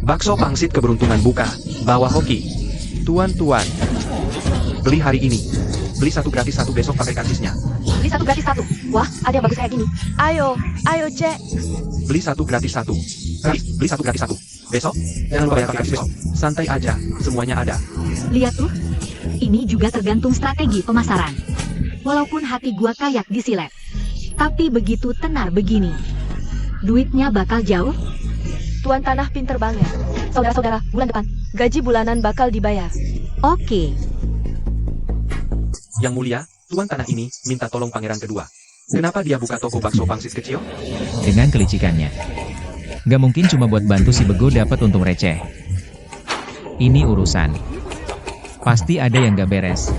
Bakso pangsit keberuntungan buka, bawa hoki. Tuan-tuan, beli hari ini. Beli satu gratis satu besok pakai karcisnya. Beli satu gratis satu. Wah, ada yang bagus kayak gini. Ayo, ayo cek. Beli satu gratis satu. Gratis, beli satu gratis satu. Besok, jangan lupa bayar pakai karcis besok. Santai aja, semuanya ada. Lihat tuh. Ini juga tergantung strategi pemasaran. Walaupun hati gua kayak disilet. Tapi begitu tenar begini. Duitnya bakal jauh. Tuan Tanah pinter banget. Saudara-saudara, bulan depan. Gaji bulanan bakal dibayar. Oke. Yang mulia, Tuan Tanah ini minta tolong pangeran kedua. Kenapa dia buka toko bakso pangsit kecil? Dengan kelicikannya. Gak mungkin cuma buat bantu si bego dapat untung receh. Ini urusan. Pasti ada yang gak beres.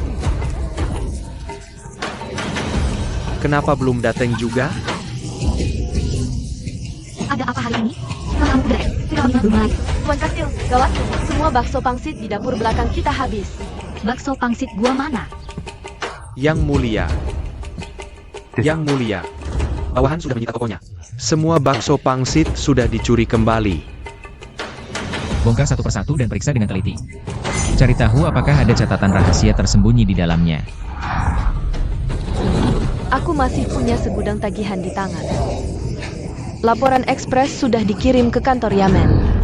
Kenapa belum datang juga? Ada apa hari ini? Malam udah. Kami belum lagi. Tuan Kastil, gawat. Semua bakso pangsit di dapur belakang kita habis. Bakso pangsit gua mana? Yang mulia. Yang mulia. Bawahan sudah menyita tokonya. Semua bakso pangsit sudah dicuri kembali. Bongkar satu persatu dan periksa dengan teliti. Cari tahu apakah ada catatan rahasia tersembunyi di dalamnya. Aku masih punya segudang tagihan di tangan. Laporan ekspres sudah dikirim ke kantor Yamen.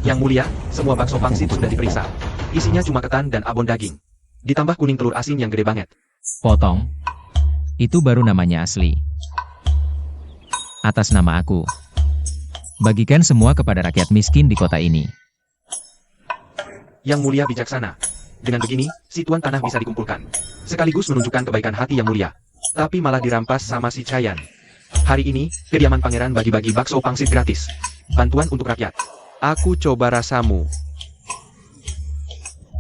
Yang mulia, semua bakso pangsit sudah diperiksa. Isinya cuma ketan dan abon daging. Ditambah kuning telur asin yang gede banget. Potong. Itu baru namanya asli. Atas nama aku. Bagikan semua kepada rakyat miskin di kota ini. Yang mulia bijaksana. Dengan begini, si Tuan Tanah bisa dikumpulkan. Sekaligus menunjukkan kebaikan hati yang mulia. Tapi malah dirampas sama si Chayan. Hari ini, kediaman pangeran bagi-bagi bakso pangsit gratis. Bantuan untuk rakyat. Aku coba rasamu.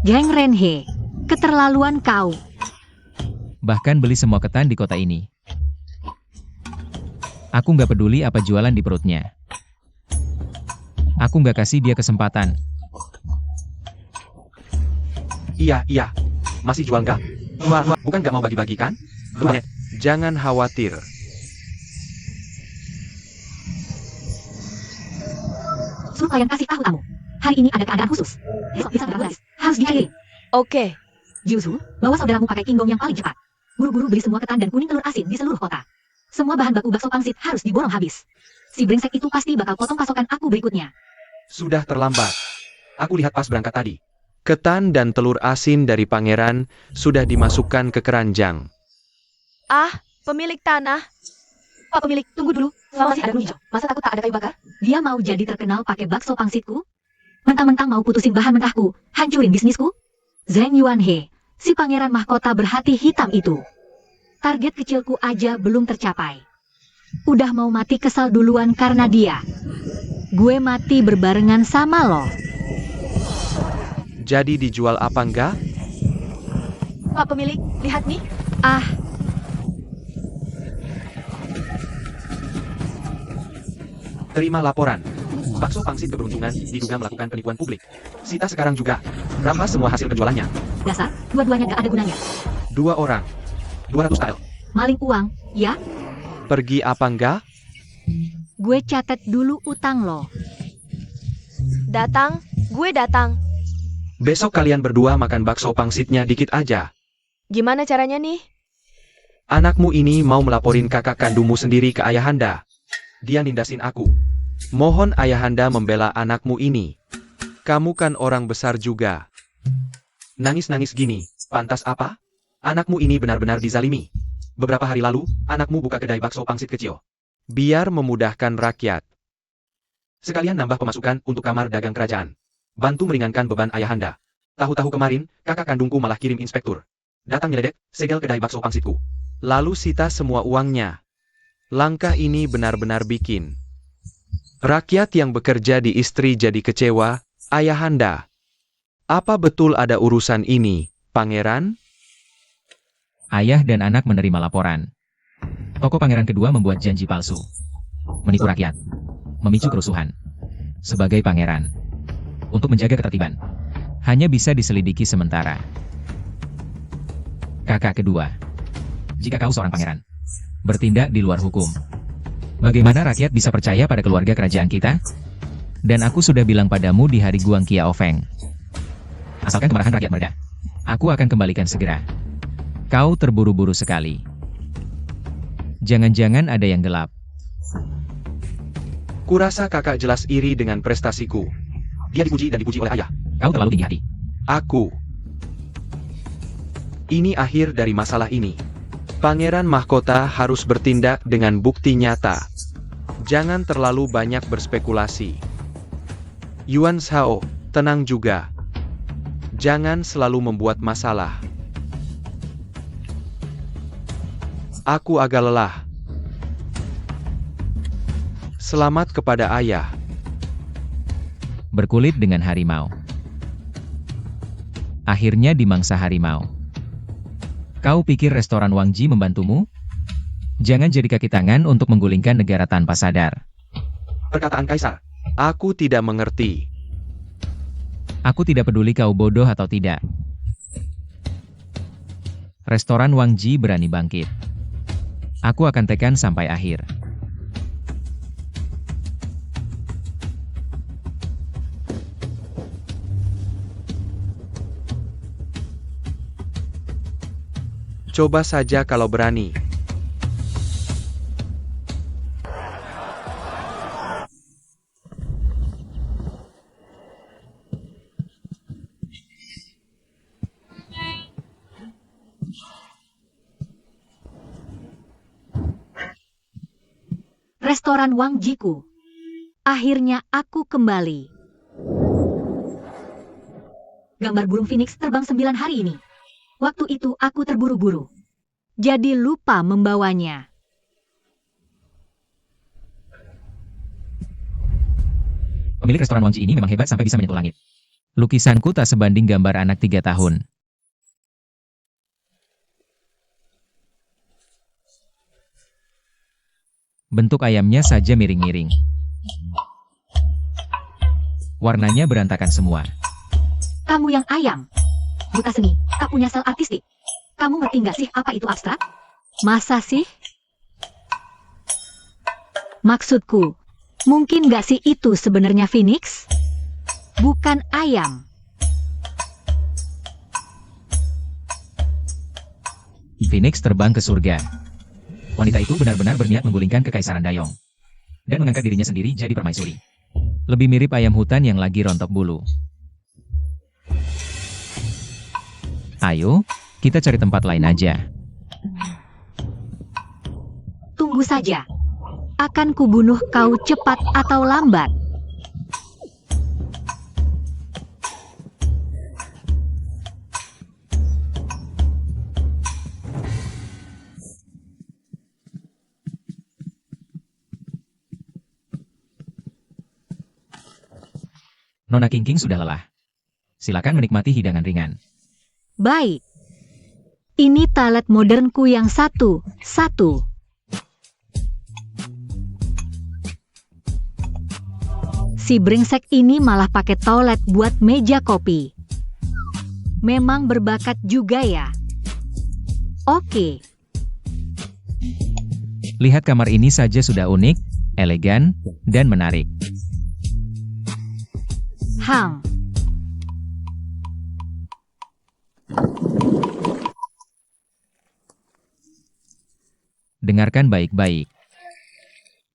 Geng Renhe. Keterlaluan kau. Bahkan beli semua ketan di kota ini. Aku nggak peduli apa jualan di perutnya. Aku nggak kasih dia kesempatan. Iya. Masih jual nggak? Wah, bukan nggak mau bagi-bagi kan? Jangan khawatir. Suruh kalian kasih tahu tamu. Hari ini ada keadaan khusus. Besok bisa berapa harus dikirim. Oke. Jusu, bawa saudaramu pakai kinggong yang paling cepat. Buru-buru beli semua ketan dan kuning telur asin di seluruh kota. Semua bahan baku bakso pangsit harus diborong habis. Si brengsek itu pasti bakal potong pasokan aku berikutnya. Sudah terlambat. Aku lihat pas berangkat tadi. Ketan dan telur asin dari pangeran sudah dimasukkan ke keranjang. Ah, pemilik tanah. Pak pemilik, tunggu dulu. Masih ada hijau. Masa takut tak ada kayu bakar? Dia mau jadi terkenal pakai bakso pangsitku? Mentang-mentang mau putusin bahan mentahku, hancurin bisnisku? Zheng Yuanhe, si pangeran mahkota berhati hitam itu. Target kecilku aja belum tercapai. Udah mau mati kesal duluan karena dia. Gue mati berbarengan sama lo. Jadi dijual apa enggak? Pak pemilik, lihat nih. Ah, Terima laporan. Bakso pangsit keberuntungan diduga melakukan penipuan publik. Sita sekarang juga. Rampas semua hasil penjualannya. dasar, dua-duanya gak ada gunanya. 2 orang. 200 style. Maling uang, ya? Pergi apa enggak? Gue catat dulu utang lo. Datang, gue datang. Besok kalian berdua makan bakso pangsitnya dikit aja. Gimana caranya nih? Anakmu ini mau melaporin kakak kandungmu sendiri ke ayahanda. Dia nindasin aku. Mohon ayahanda membela anakmu ini. Kamu kan orang besar juga. Nangis-nangis gini, pantas apa? Anakmu ini benar-benar dizalimi. Beberapa hari lalu, anakmu buka kedai bakso pangsit kecil. Biar memudahkan rakyat. Sekalian nambah pemasukan untuk kamar dagang kerajaan. Bantu meringankan beban ayahanda. Tahu-tahu kemarin, kakak kandungku malah kirim inspektur. Datang nyeledek, segel kedai bakso pangsitku. Lalu sita semua uangnya. Langkah ini benar-benar bikin rakyat yang bekerja di istri jadi kecewa. Ayahanda, apa betul ada urusan ini, pangeran? Ayah dan anak menerima laporan. Toko pangeran kedua membuat janji palsu. Menipu rakyat. Memicu kerusuhan. Sebagai pangeran. Untuk menjaga ketertiban. Hanya bisa diselidiki sementara. Kakak kedua. Jika kau seorang pangeran. Bertindak di luar hukum. Bagaimana rakyat bisa percaya pada keluarga kerajaan kita? Dan aku sudah bilang padamu di hari Guang Kiao Feng. Asalkan kemarahan rakyat mereda, aku akan kembalikan segera. Kau terburu-buru sekali. Jangan-jangan ada yang gelap. Kurasa kakak jelas iri dengan prestasiku. Dia dipuji dan dipuji oleh ayah. Kau terlalu tinggi hati. Aku. Ini akhir dari masalah ini. Pangeran Mahkota harus bertindak dengan bukti nyata. Jangan terlalu banyak berspekulasi. Yuan Shao, tenang juga. Jangan selalu membuat masalah. Aku agak lelah. Selamat kepada ayah. Berkulit dengan harimau. Akhirnya dimangsa harimau. Kau pikir restoran Wang Ji membantumu? Jangan jadi kaki tangan untuk menggulingkan negara tanpa sadar. Perkataan Kaisar. Aku tidak mengerti. Aku tidak peduli kau bodoh atau tidak. Restoran Wang Ji berani bangkit. Aku akan tekan sampai akhir. Coba saja kalau berani. Restoran Wang Jiku. Akhirnya aku kembali. Gambar burung phoenix terbang 9 hari ini. Waktu itu aku terburu-buru. Jadi lupa membawanya. Pemilik restoran Wang Ji ini memang hebat sampai bisa menyentuh langit. Lukisanku tak sebanding gambar anak 3 tahun. Bentuk ayamnya saja miring-miring. Warnanya berantakan semua. Kamu yang ayam. Buta seni, tak punya sel artistik. Kamu ngerti nggak sih apa itu abstrak? Masa sih? Maksudku, mungkin nggak sih itu sebenarnya phoenix? Bukan ayam. Phoenix terbang ke surga. Wanita itu benar-benar berniat menggulingkan kekaisaran Dayong. Dan mengangkat dirinya sendiri jadi permaisuri. Lebih mirip ayam hutan yang lagi rontok bulu. Ayo, kita cari tempat lain aja. Tunggu saja. Akan kubunuh kau cepat atau lambat. Nona King sudah lelah. Silakan menikmati hidangan ringan. Baik. Ini toilet modernku yang satu. Si brengsek ini malah pakai toilet buat meja kopi. Memang berbakat juga ya. Oke. Lihat kamar ini saja sudah unik, elegan, dan menarik. Hang. Dengarkan baik-baik.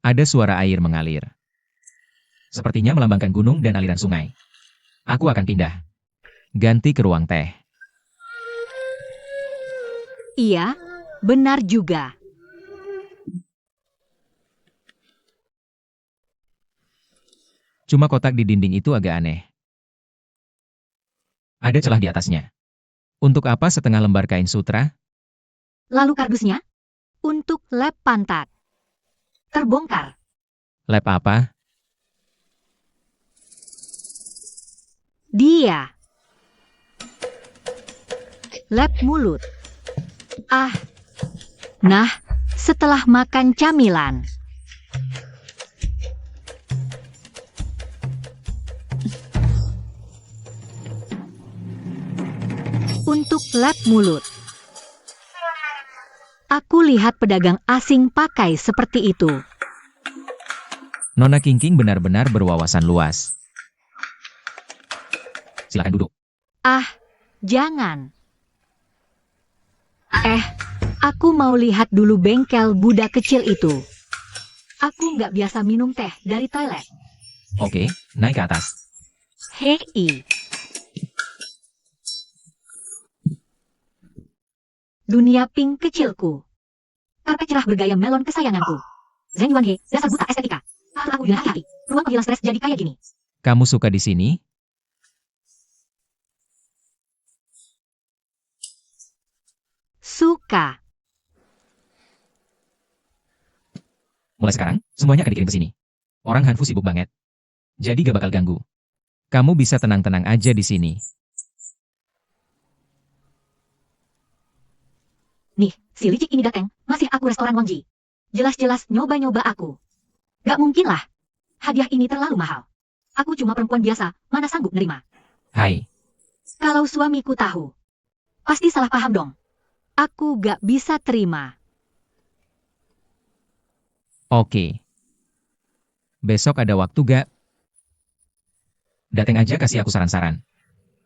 Ada suara air mengalir. Sepertinya melambangkan gunung dan aliran sungai. Aku akan pindah. Ganti ke ruang teh. Iya, benar juga. Cuma kotak di dinding itu agak aneh. Ada celah di atasnya. Untuk apa setengah lembar kain sutra? Lalu kardusnya? Untuk lab pantat. Terbongkar. Lab apa? Dia. Lab mulut. Ah. Nah, setelah makan camilan. Untuk lab mulut. Aku lihat pedagang asing pakai seperti itu. Nona Kingking benar-benar berwawasan luas. Silakan duduk. Ah, jangan. Aku mau lihat dulu bengkel Buddha kecil itu. Aku nggak biasa minum teh dari toilet. Oke, naik ke atas. Hei. Dunia pink kecilku. Karpet cerah bergaya melon kesayanganku. Zheng Yuanhe, dasar buta estetika. Harus aku dengan hati-hati. Ruang penghilang stres jadi kayak gini. Kamu suka di sini? Suka. Mulai sekarang, semuanya akan dikirim ke sini. Orang Hanfu sibuk banget. Jadi gak bakal ganggu. Kamu bisa tenang-tenang aja di sini. Nih, si licik ini datang, ngasih aku restoran Wangji. Jelas-jelas nyoba-nyoba aku. Gak mungkin lah. Hadiah ini terlalu mahal. Aku cuma perempuan biasa, mana sanggup nerima. Hai, Kalau suamiku tahu, pasti salah paham dong. Aku gak bisa terima. oke. Besok ada waktu gak? Dateng aja kasih aku saran-saran.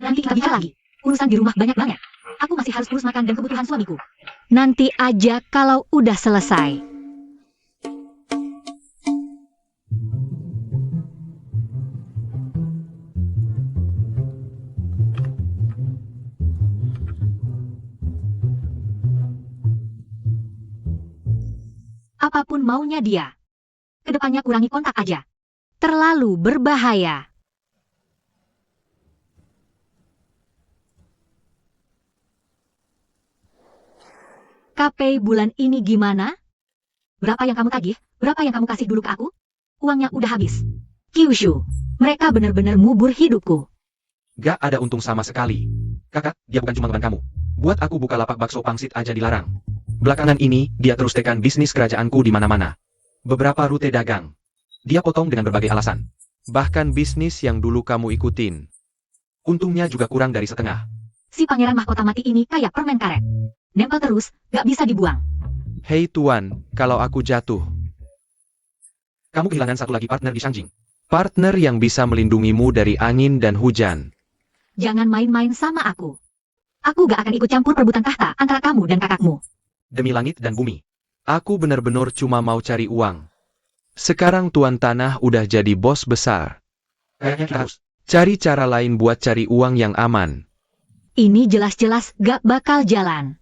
Nanti kita bicara lagi. Urusan di rumah banyak banget. Aku masih harus urus makan dan kebutuhan suamiku. Nanti aja kalau udah selesai. Apapun maunya dia. Kedepannya kurangi kontak aja. Terlalu berbahaya. KP bulan ini gimana? Berapa yang kamu tagih? Berapa yang kamu kasih dulu ke aku? Uangnya udah habis. Kyushu, mereka benar-benar mubur hidupku. Gak ada untung sama sekali. Kakak, dia bukan cuma beban kamu. Buat aku buka lapak bakso pangsit aja dilarang. Belakangan ini, dia terus tekan bisnis kerajaanku di mana-mana. Beberapa rute dagang. Dia potong dengan berbagai alasan. Bahkan bisnis yang dulu kamu ikutin. Untungnya juga kurang dari setengah. Si pangeran mahkota mati ini kayak permen karet. Nempel terus, gak bisa dibuang. Hei Tuan, kalau aku jatuh. Kamu kehilangan satu lagi partner di Shangjing. Partner yang bisa melindungimu dari angin dan hujan. Jangan main-main sama aku. Aku gak akan ikut campur perebutan tahta antara kamu dan kakakmu. Demi langit dan bumi. Aku benar-benar cuma mau cari uang. Sekarang Tuan Tanah udah jadi bos besar. Kayaknya kita harus cari cara lain buat cari uang yang aman. Ini jelas-jelas gak bakal jalan.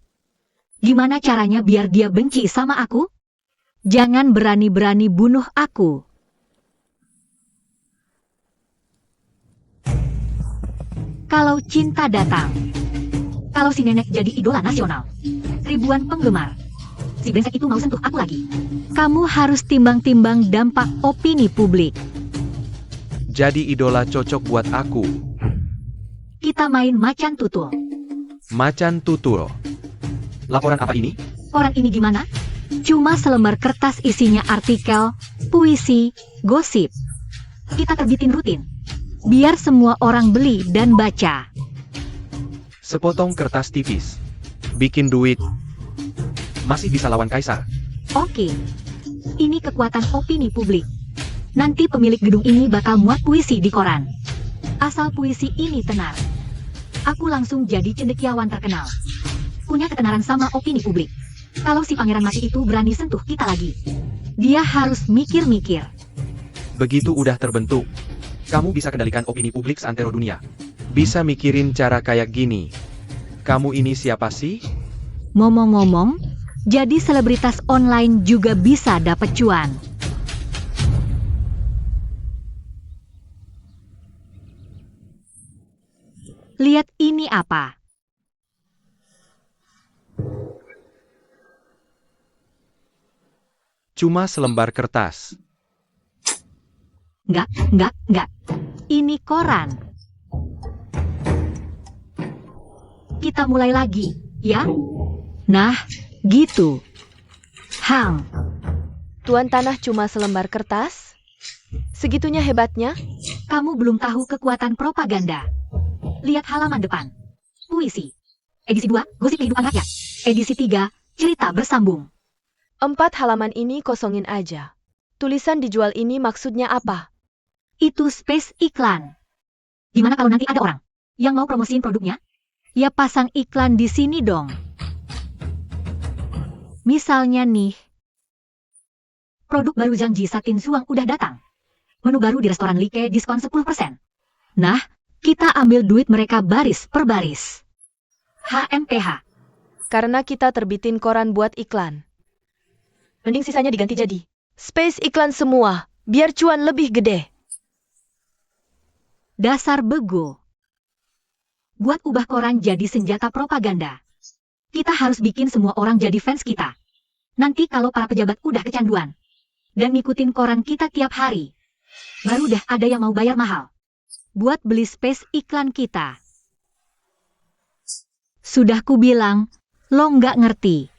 Gimana caranya biar dia benci sama aku? Jangan berani-berani bunuh aku. Kalau cinta datang. Kalau si nenek jadi idola nasional. Ribuan penggemar. Si brengsek itu mau sentuh aku lagi. Kamu harus timbang-timbang dampak opini publik. Jadi idola cocok buat aku. Kita main macan tutul. Macan tutul. Laporan apa ini? Koran ini gimana? Cuma selembar kertas isinya artikel, puisi, gosip. Kita terbitin rutin. Biar semua orang beli dan baca. Sepotong kertas tipis. Bikin duit. Masih bisa lawan kaisar. Oke. Ini kekuatan opini publik. Nanti pemilik gedung ini bakal muat puisi di koran. Asal puisi ini tenar. Aku langsung jadi cendekiawan terkenal. Punya ketenaran sama opini publik. Kalau si pangeran mati itu berani sentuh kita lagi. Dia harus mikir-mikir. Begitu udah terbentuk. Kamu bisa kendalikan opini publik seantero dunia. Bisa mikirin cara kayak gini. Kamu ini siapa sih? Ngomong-ngomong, jadi selebritas online juga bisa dapet cuan. Lihat ini apa? Cuma selembar kertas. Enggak. Ini koran. Kita mulai lagi, ya? Nah, gitu. Hang. Tuan Tanah cuma selembar kertas? Segitunya hebatnya? Kamu belum tahu kekuatan propaganda. Lihat halaman depan. Puisi. Edisi 2, gosip kehidupan rakyat. Edisi 3, cerita bersambung. 4 halaman ini kosongin aja. Tulisan dijual ini maksudnya apa? Itu space iklan. Gimana kalau nanti ada orang yang mau promosiin produknya? Ya pasang iklan di sini dong. Misalnya nih, produk baru Zhangji Satin Suang udah datang. Menu baru di restoran Like diskon 10%. Nah, kita ambil duit mereka baris per baris. HMPH. Karena kita terbitin koran buat iklan. Mending sisanya diganti jadi space iklan semua, biar cuan lebih gede. Dasar bego. Buat ubah koran jadi senjata propaganda. Kita harus bikin semua orang jadi fans kita. Nanti kalau para pejabat udah kecanduan dan ngikutin koran kita tiap hari, baru dah ada yang mau bayar mahal buat beli space iklan kita. Sudah kubilang, lo nggak ngerti.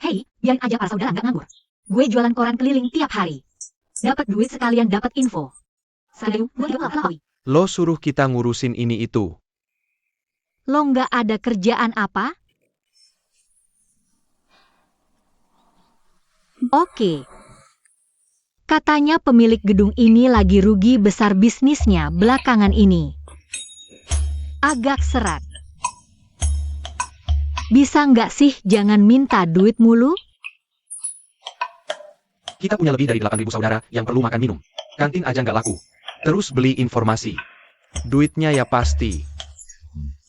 Hei, biarin aja para saudara nggak nganggur. Gue jualan koran keliling tiap hari. Dapat duit sekalian dapat info. Lo suruh kita ngurusin ini itu. Lo nggak ada kerjaan apa? Oke. Katanya pemilik gedung ini lagi rugi besar bisnisnya belakangan ini. Agak serat. Bisa nggak sih jangan minta duit mulu? Kita punya lebih dari 8.000 saudara yang perlu makan minum. Kantin aja nggak laku. Terus beli informasi. Duitnya ya pasti.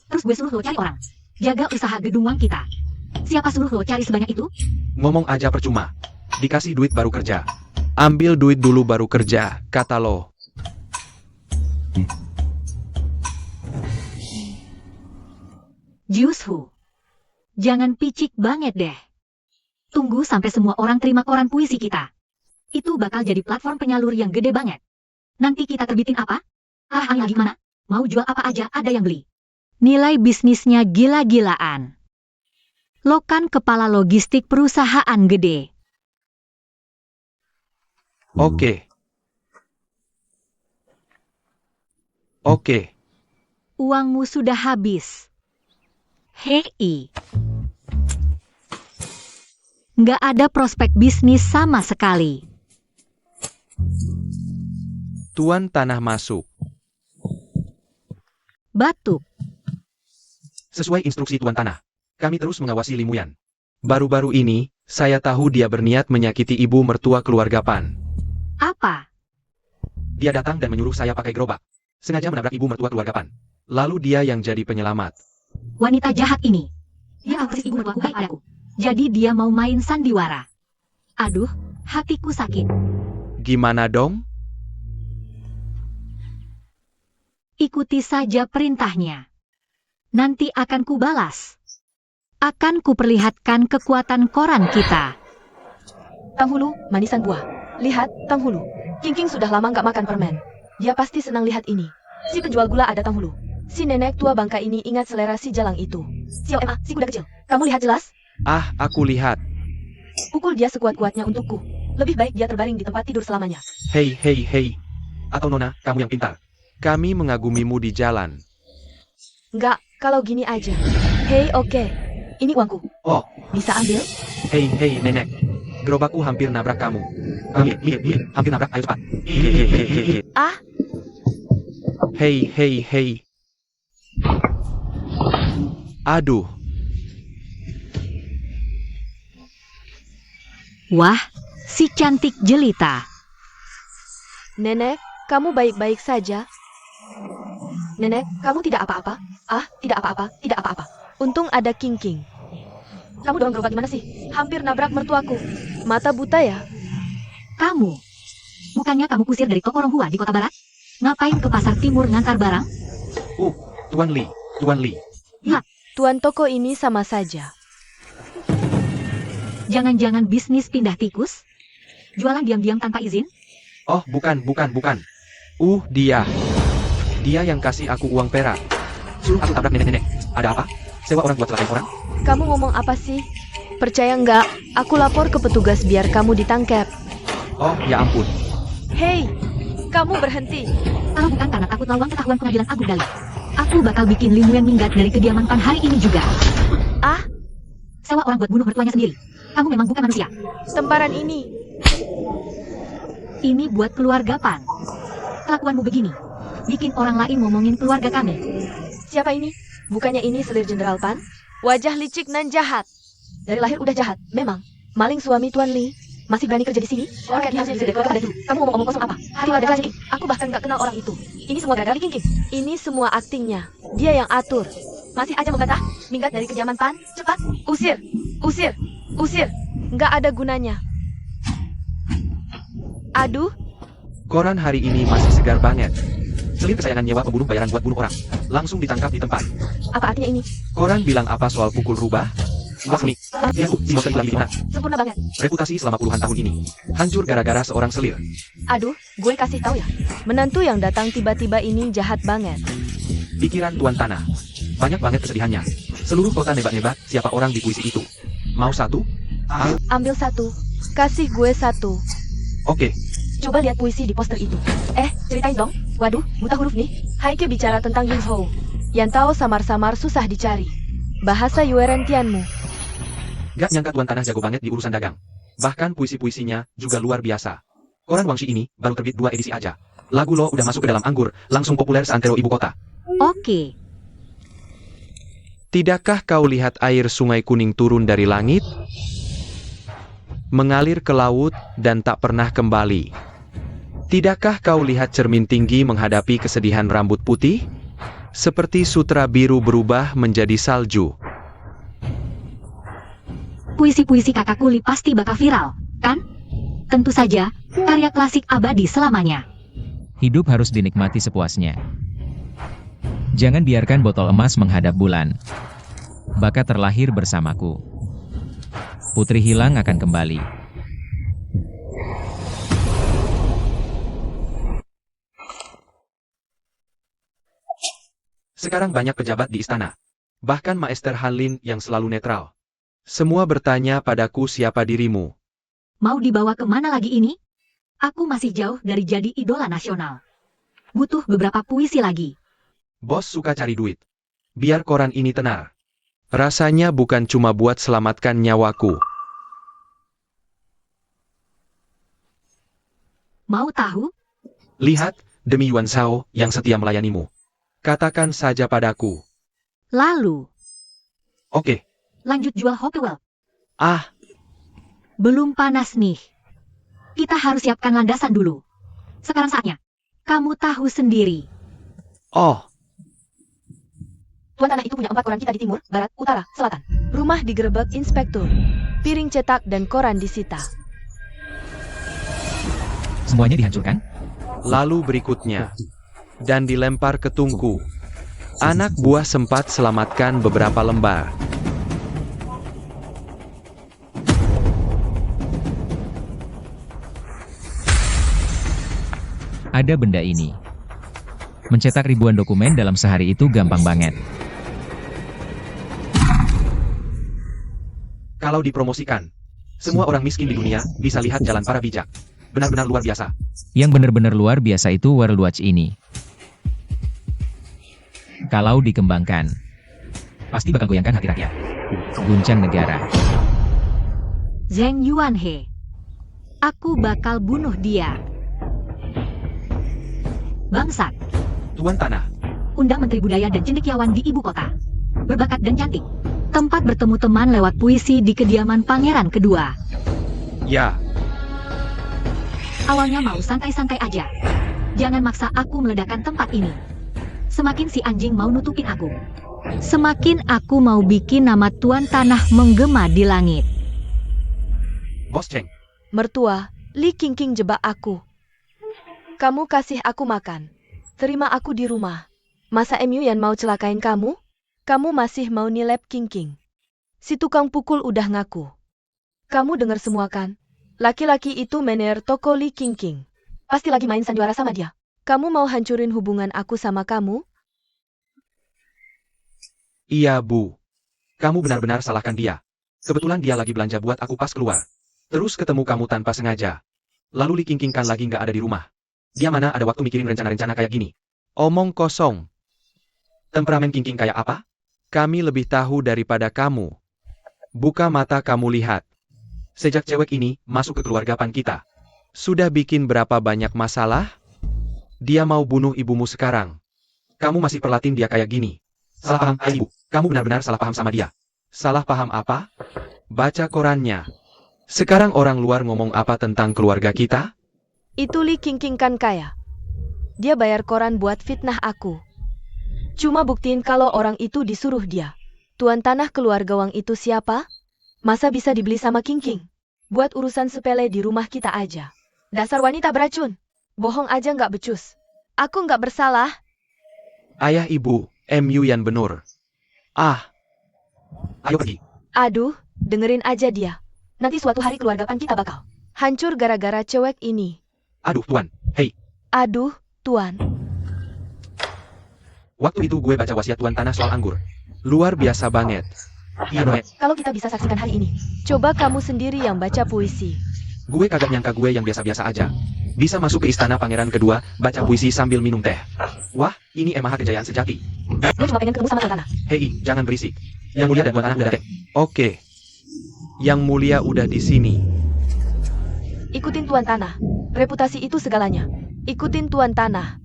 Terus gue suruh lo cari orang. Jaga usaha gedung uang kita. Siapa suruh lo cari sebanyak itu? Ngomong aja percuma. Dikasih duit baru kerja. Ambil duit dulu baru kerja, kata lo. Jushu. Jangan picik banget deh. Tunggu sampai semua orang terima koran puisi kita. Itu bakal jadi platform penyalur yang gede banget. Nanti kita terbitin apa? Ya gimana? Mau jual apa aja ada yang beli. Nilai bisnisnya gila-gilaan. Lo kan kepala logistik perusahaan gede. Oke. Oke. Uangmu sudah habis. Hei. Nggak ada prospek bisnis sama sekali. Tuan tanah masuk. Batuk. Sesuai instruksi Tuan Tanah, kami terus mengawasi Limuyan. Baru-baru ini, saya tahu dia berniat menyakiti ibu mertua keluarga Pan. Apa? Dia datang dan menyuruh saya pakai gerobak. Sengaja menabrak ibu mertua keluarga Pan. Lalu dia yang jadi penyelamat. Wanita jahat ini. Dia agresif ibu mertuaku baik padaku. Jadi dia mau main sandiwara. Aduh, hatiku sakit. Gimana dong? Ikuti saja perintahnya. Nanti akan kubalas. Akan kuperlihatkan kekuatan koran kita. Tang Hulu, manisan buah. Lihat, Tang Hulu. King sudah lama nggak makan permen. Dia pasti senang lihat ini. Si penjual gula ada Tang Hulu. Si nenek tua bangka ini ingat selera si Jalang itu. Xiao Ma, si kuda kecil. Kamu lihat jelas? Ah, aku lihat. Pukul dia sekuat-kuatnya untukku. Lebih baik dia terbaring di tempat tidur selamanya. Hei. Atau Nona, kamu yang pintar. Kami mengagumimu di jalan. Nggak, kalau gini aja. Hei, oke. Ini uangku. Oh. Bisa ambil? Hei, nenek. Gerobakku hampir nabrak kamu. Hampir nabrak, ayo cepat. Ah, Hei. Aduh. Wah, si cantik jelita. Nenek, kamu baik-baik saja? Nenek, kamu tidak apa-apa? Ah, tidak apa-apa. Untung ada King. Kamu dorong gerobak gimana sih? Hampir nabrak mertuaku. Mata buta ya? Kamu. Bukannya kamu kusir dari toko Ronghua di kota barat? Ngapain ke pasar timur ngantar barang? Tuan Li. Ya, Tuan toko ini sama saja. jangan-jangan bisnis pindah tikus? Jualan diam-diam tanpa izin? Oh, bukan. Dia. Dia yang kasih aku uang perak. Suruh aku tabrak nenek-nenek. Ada apa? Sewa orang buat celakain orang? Kamu ngomong apa sih? Percaya nggak? Aku lapor ke petugas biar kamu ditangkap. Oh, ya ampun. Hei, kamu berhenti. Kalau bukan karena takut lawan ketahuan pengadilan Agung Dali, aku bakal bikin Limuyan minggat dari kediaman Pan hari ini juga. Ah, Sewa orang buat bunuh mertuanya sendiri. Kamu memang bukan manusia. Temparan ini. Ini buat keluarga Pan. Kelakuanmu begini. Bikin orang lain ngomongin keluarga kami. Siapa ini? Bukannya ini selir Jenderal Pan? Wajah licik nan jahat. Dari lahir udah jahat, memang. Maling suami Tuan Li. Masih berani kerja di sini? Orang kayak dia harus disediakan kepada dulu. Kamu ngomong kosong apa? Hati ada King. Aku bahkan gak kenal orang itu. Ini semua gara-gara King. Ini semua aktingnya. Dia yang atur. Masih aja membantah? Minggat dari kediaman Pan? Cepat, usir. Usir. Usir. Nggak ada gunanya. Aduh, Koran hari ini masih segar banget. Selir kesayangan nyewa pembunuh bayaran buat bunuh orang. Langsung ditangkap di tempat. apa artinya ini? Koran bilang apa soal pukul rubah? Wasmi, dia si monster hilang di mana? Sempurna banget. Reputasi selama puluhan tahun ini hancur gara-gara seorang selir. Aduh, gue kasih tahu ya. Menantu yang datang tiba-tiba ini jahat banget. Pikiran Tuan Tanah. Banyak banget kesedihannya. Seluruh kota nebak-nebak siapa orang di puisi itu. Mau satu? Ambil satu. Kasih gue satu. Oke. Coba lihat puisi di poster itu. Ceritain dong. Waduh, buta huruf nih. Haike bicara tentang Yin Hou. Yang tahu samar-samar susah dicari. Bahasa Yuerentianmu. Gak nyangka Tuan Tanah jago banget di urusan dagang. Bahkan puisi-puisinya juga luar biasa. Koran Wangshi ini baru terbit 2 edisi aja. Lagu lo udah masuk ke dalam anggur, langsung populer seantero ibu kota. Oke. Tidakkah kau lihat air sungai kuning turun dari langit? Mengalir ke laut dan tak pernah kembali. Tidakkah kau lihat cermin tinggi menghadapi kesedihan rambut putih? Seperti sutra biru berubah menjadi salju. Puisi-puisi kakak Kuli pasti bakal viral, kan? Tentu saja, karya klasik abadi selamanya. Hidup harus dinikmati sepuasnya. Jangan biarkan botol emas menghadap bulan. Bakat terlahir bersamaku. Putri hilang akan kembali. Sekarang banyak pejabat di istana. Bahkan Maester Hanlin yang selalu netral. Semua bertanya padaku siapa dirimu. Mau dibawa kemana lagi ini? Aku masih jauh dari jadi idola nasional. Butuh beberapa puisi lagi. Bos suka cari duit. Biar koran ini tenar. Rasanya bukan cuma buat selamatkan nyawaku. Mau tahu? Lihat, demi Yuan Shao yang setia melayanimu. Katakan saja padaku. Lalu, Oke. lanjut jual Hopewell. Ah, Belum panas nih. Kita harus siapkan landasan dulu. Sekarang saatnya. Kamu tahu sendiri. oh, Tuan Tanah itu punya 4 koran kita di timur, barat, utara, selatan. Rumah digerebek inspektur. Piring cetak dan koran disita. Semuanya dihancurkan? lalu berikutnya. Dan dilempar ke tungku. Anak buah sempat selamatkan beberapa lembar. Ada benda ini. Mencetak ribuan dokumen dalam sehari itu gampang banget. Kalau dipromosikan, semua orang miskin di dunia bisa lihat jalan para bijak. Benar-benar luar biasa. Yang benar-benar luar biasa itu World Watch ini. Kalau dikembangkan, pasti bakal goyangkan hati rakyat. Guncang negara. Zheng Yuanhe. Aku bakal bunuh dia. Bangsat. Tuan Tanah, Undang Menteri Budaya dan Cendekiawan di ibu kota. Berbakat dan cantik. Tempat bertemu teman lewat puisi di kediaman pangeran kedua. ya, Awalnya mau santai-santai aja. Jangan maksa aku meledakkan tempat ini. Semakin si anjing mau nutupin aku, semakin aku mau bikin nama Tuan Tanah menggema di langit. Bos Cheng. Mertua, Li Qingqing jebak aku. Kamu kasih aku makan. Terima aku di rumah. Masa MU yang mau celakain kamu? Kamu masih mau nilep Qingqing. Si tukang pukul udah ngaku. Kamu dengar semua kan? Laki-laki itu manajer toko Li Qingqing. Pasti lagi main sandiwara sama dia. Kamu mau hancurin hubungan aku sama kamu? Iya Bu. Kamu benar-benar salahkan dia. Kebetulan dia lagi belanja buat aku pas keluar. Terus ketemu kamu tanpa sengaja. Lalu Li Qingqing kan lagi nggak ada di rumah. Dia mana ada waktu mikirin rencana-rencana kayak gini. Omong kosong. Temperamen Qingqing kayak apa? Kami lebih tahu daripada kamu. Buka mata kamu lihat. Sejak cewek ini masuk ke keluarga Pan kita. Sudah bikin berapa banyak masalah? Dia mau bunuh ibumu sekarang. Kamu masih perlatin dia kayak gini. Salah paham, ibu. Kamu benar-benar salah paham sama dia. Salah paham apa? Baca korannya. Sekarang orang luar ngomong apa tentang keluarga kita? Itu Li Qingqing kan kaya. Dia bayar koran buat fitnah aku. Cuma buktiin kalau orang itu disuruh dia. Tuan tanah keluarga Wang itu siapa? Masa bisa dibeli sama Qingqing? Buat urusan sepele di rumah kita aja. Dasar wanita beracun. Bohong aja nggak becus. Aku nggak bersalah. Ayah ibu, MU Yan Benur. Ayo pergi. Aduh, dengerin aja dia. Nanti suatu hari keluarga Pan kita bakal hancur gara-gara cewek ini. Aduh tuan, hei. Aduh, tuan. Waktu itu gue baca wasiat tuan tanah soal anggur. Luar biasa banget. Iya Noe, Kalau kita bisa saksikan hari ini, Coba kamu sendiri yang baca puisi. gue kagak nyangka gue yang biasa-biasa aja. Bisa masuk ke istana pangeran kedua, baca puisi sambil minum teh. Wah, ini emang kejayaan sejati. gue cuma pengen ketemu sama Tuan Tanah. Hei, jangan berisik. Yang mulia dan tuan tanah udah dateng. Oke. Yang mulia udah di sini. Ikutin Tuan Tanah. Reputasi itu segalanya. Ikutin Tuan Tanah.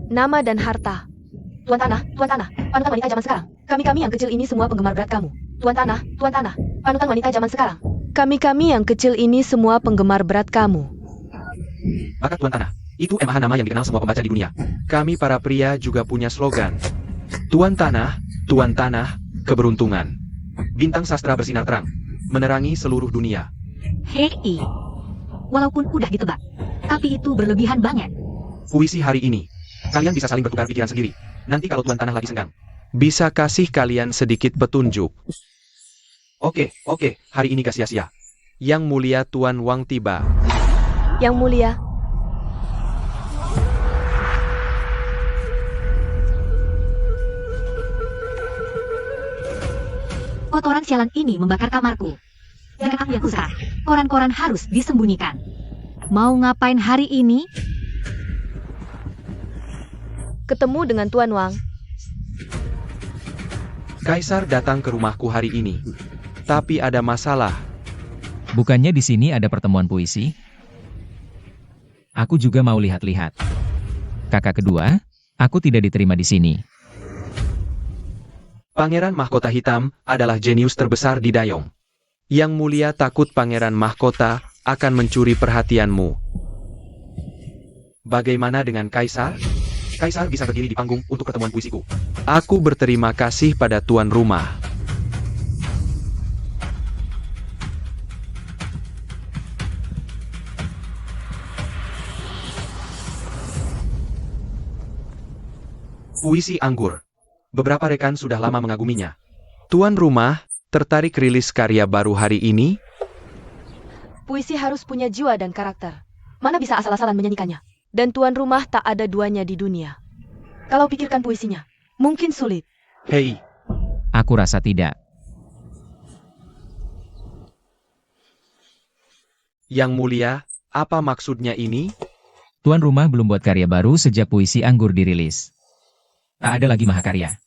Nama dan harta. Tuan Tanah, panutan wanita zaman sekarang. Kami-kami yang kecil ini semua penggemar berat kamu. Tuan Tanah, panutan wanita zaman sekarang. Kami-kami yang kecil ini semua penggemar berat kamu. Bakat tuan tanah. Itu emang nama yang dikenal semua pembaca di dunia. Kami para pria juga punya slogan. Tuan tanah, keberuntungan. Bintang sastra bersinar terang. Menerangi seluruh dunia. Hei, walaupun udah ditebak, tapi itu berlebihan banget. Puisi hari ini. Kalian bisa saling bertukar pikiran sendiri. Nanti kalau tuan tanah lagi senggang, bisa kasih kalian sedikit petunjuk. Oke, hari ini gak sia-sia. Yang mulia Tuan Wang tiba. Yang mulia. Kotoran sialan ini membakar kamarku. Dengan aku yang usah, koran-koran harus disembunyikan. Mau ngapain hari ini? Ketemu dengan Tuan Wang. Kaisar datang ke rumahku hari ini. Tapi ada masalah. Bukannya di sini ada pertemuan puisi? Aku juga mau lihat-lihat. Kakak kedua, aku tidak diterima di sini. Pangeran Mahkota Hitam adalah jenius terbesar di Dayong. Yang mulia takut Pangeran Mahkota akan mencuri perhatianmu. Bagaimana dengan Kaisar? Kaisar bisa berdiri di panggung untuk pertemuan puisiku. Aku berterima kasih pada tuan rumah. Puisi anggur. Beberapa rekan sudah lama mengaguminya. Tuan rumah, tertarik rilis karya baru hari ini? Puisi harus punya jiwa dan karakter. Mana bisa asal-asalan menyanyikannya? Dan tuan rumah tak ada duanya di dunia. Kalau pikirkan puisinya, mungkin sulit. Hei, Aku rasa tidak. Yang mulia, apa maksudnya ini? Tuan rumah belum buat karya baru sejak puisi anggur dirilis. Tak ada lagi mahakarya.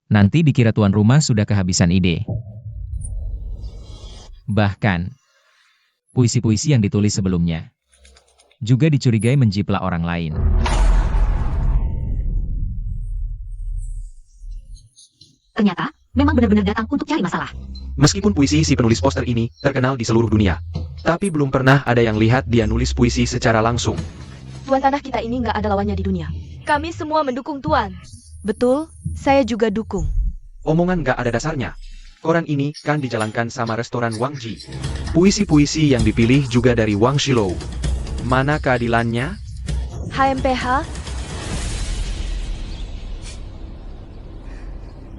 Nanti dikira tuan rumah sudah kehabisan ide. Bahkan, puisi-puisi yang ditulis sebelumnya juga dicurigai menjiplak orang lain. Ternyata, memang benar-benar datang untuk cari masalah. Meskipun puisi si penulis poster ini terkenal di seluruh dunia, tapi belum pernah ada yang lihat dia nulis puisi secara langsung. Tuan tanah kita ini nggak ada lawannya di dunia. Kami semua mendukung tuan. Betul, saya juga dukung. Omongan nggak ada dasarnya. Koran ini kan dijalankan sama restoran Wang Ji. Puisi-puisi yang dipilih juga dari Wang Shilou. Mana keadilannya? HMPH,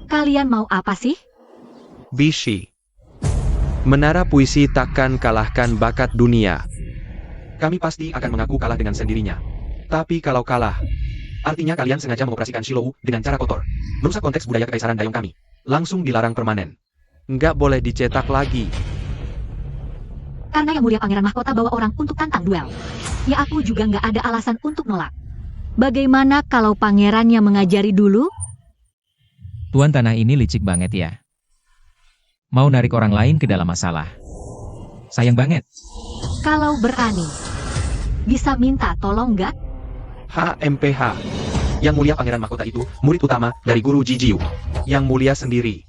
Kalian mau apa sih? Bishi. Menara puisi takkan kalahkan bakat dunia. Kami pasti akan mengaku kalah dengan sendirinya. Tapi kalau kalah, artinya kalian sengaja mengoperasikan Shilou dengan cara kotor. Merusak konteks budaya kekaisaran Dayong kami. Langsung dilarang permanen. Nggak boleh dicetak lagi. Karena yang mulia Pangeran Mahkota bawa orang untuk tantang duel. Ya aku juga nggak ada alasan untuk nolak. Bagaimana kalau pangerannya mengajari dulu? Tuan tanah ini licik banget ya. Mau narik orang lain ke dalam masalah. Sayang banget. Kalau berani, bisa minta tolong nggak? HMPH. Yang mulia Pangeran Mahkota itu, murid utama dari Guru Jijiu. Yang mulia sendiri.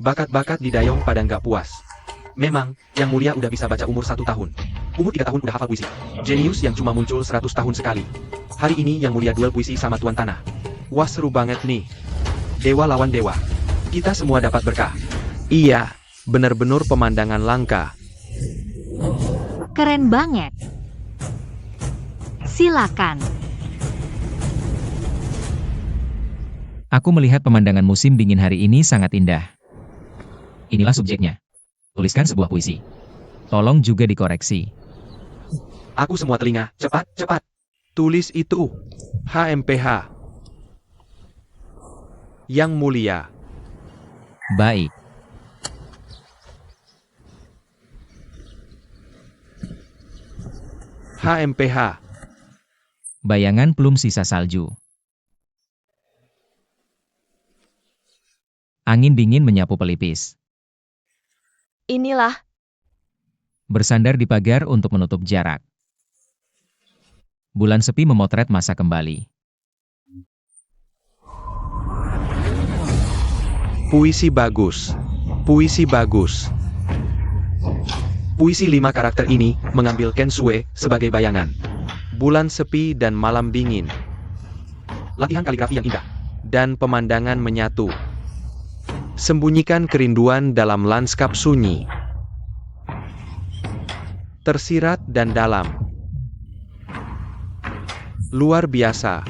Bakat-bakat di Dayong pada nggak puas. Memang, yang mulia udah bisa baca umur 1 tahun. Umur 3 tahun udah hafal puisi. Jenius yang cuma muncul 100 tahun sekali. Hari ini yang mulia duel puisi sama Tuan Tanah. Wah seru banget nih. Dewa lawan dewa. Kita semua dapat berkah. Iya, bener-bener pemandangan langka. Keren banget. Silakan. Aku melihat pemandangan musim dingin hari ini sangat indah. Inilah subjeknya. Tuliskan sebuah puisi. Tolong juga dikoreksi. Aku semua telinga, cepat, cepat. Tulis itu. HMPH. Yang mulia. Baik. HMPH. Bayangan pelum sisa salju. Angin dingin menyapu pelipis. Inilah, Bersandar di pagar untuk menutup jarak. Bulan sepi memotret masa kembali. Puisi bagus. Puisi bagus. Puisi 5 karakter ini mengambil Kensue sebagai bayangan. Bulan sepi dan malam dingin. Latihan kaligrafi yang indah. Dan pemandangan menyatu. Sembunyikan kerinduan dalam lanskap sunyi. Tersirat dan dalam. Luar biasa.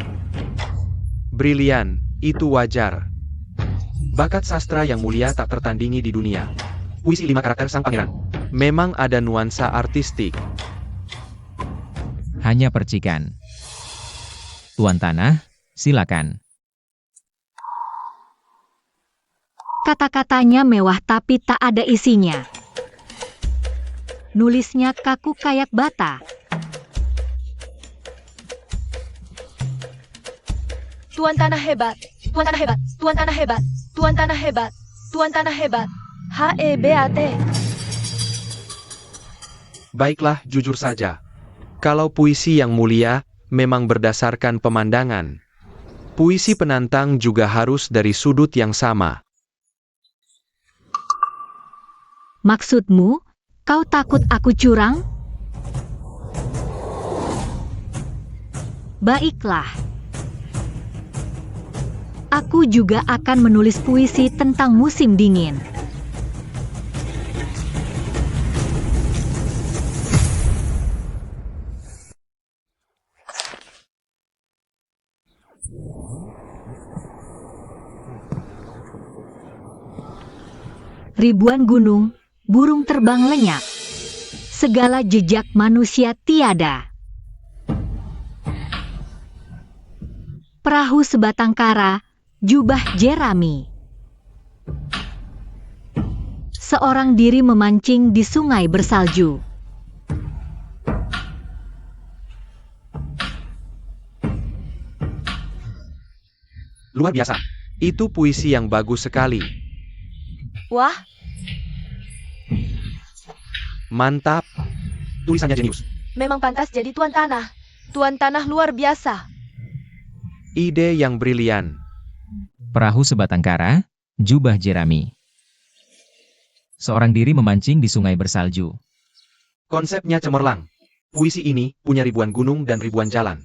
Brilian, itu wajar. Bakat sastra yang mulia tak tertandingi di dunia. Puisi 5 karakter sang pangeran. Memang ada nuansa artistik. Hanya percikan. Tuan Tanah, silakan. Kata-katanya mewah tapi tak ada isinya. Nulisnya kaku kayak bata. Tuan Tanah hebat, Tuan Tanah hebat, Tuan Tanah hebat, Tuan Tanah hebat, Tuan Tanah hebat. HEBAT. Baiklah, jujur saja. Kalau puisi yang mulia memang berdasarkan pemandangan. Puisi penantang juga harus dari sudut yang sama. Maksudmu, kau takut aku curang? Baiklah. Aku juga akan menulis puisi tentang musim dingin. Ribuan gunung, burung terbang lenyap. Segala jejak manusia tiada. Perahu sebatang kara, jubah jerami. Seorang diri memancing di sungai bersalju. Luar biasa. Itu puisi yang bagus sekali. Wah, Mantap. Tulisannya jenius. memang pantas jadi Tuan Tanah. Tuan Tanah luar biasa. Ide yang brilian. Perahu sebatang kara, jubah jerami. Seorang diri memancing di sungai bersalju. Konsepnya cemerlang. Puisi ini punya ribuan gunung dan ribuan jalan.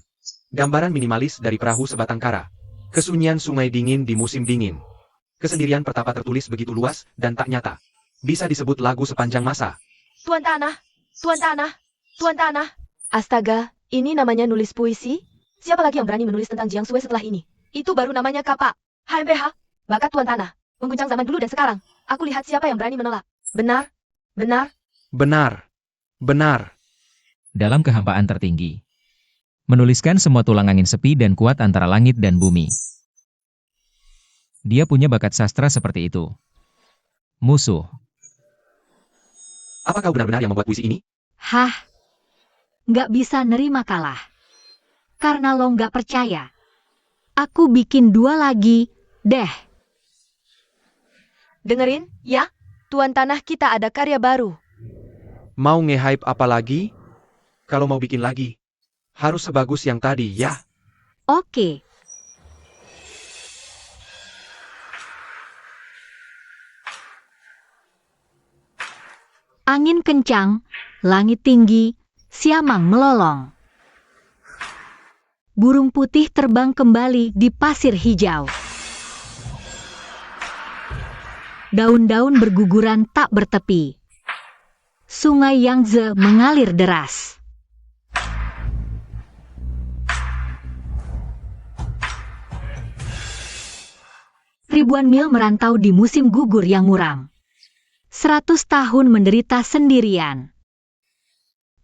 Gambaran minimalis dari perahu sebatang kara. Kesunyian sungai dingin di musim dingin. Kesendirian pertapa tertulis begitu luas dan tak nyata. Bisa disebut lagu sepanjang masa. Tuan Tanah, Tuan Tanah, Tuan Tanah. Astaga, ini namanya nulis puisi? Siapa lagi yang berani menulis tentang Jiang Sui setelah ini? Itu baru namanya kapak. HMPH, bakat Tuan Tanah. Mengguncang zaman dulu dan sekarang. Aku lihat siapa yang berani menolak. Benar, benar. Benar. Benar. Dalam kehampaan tertinggi. Menuliskan semua tulang angin sepi dan kuat antara langit dan bumi. Dia punya bakat sastra seperti itu. Musuh. Apa kau benar-benar yang membuat puisi ini? Hah? Nggak bisa nerima kalah. Karena lo nggak percaya. Aku bikin 2 lagi, deh. Dengerin, ya? Tuan Tanah kita ada karya baru. Mau nge-hype apa lagi? Kalau mau bikin lagi, harus sebagus yang tadi ya. Oke. Angin kencang, langit tinggi, siamang melolong. Burung putih terbang kembali di pasir hijau. Daun-daun berguguran tak bertepi. Sungai Yangtze mengalir deras. Ribuan mil merantau di musim gugur yang muram. 100 tahun menderita sendirian.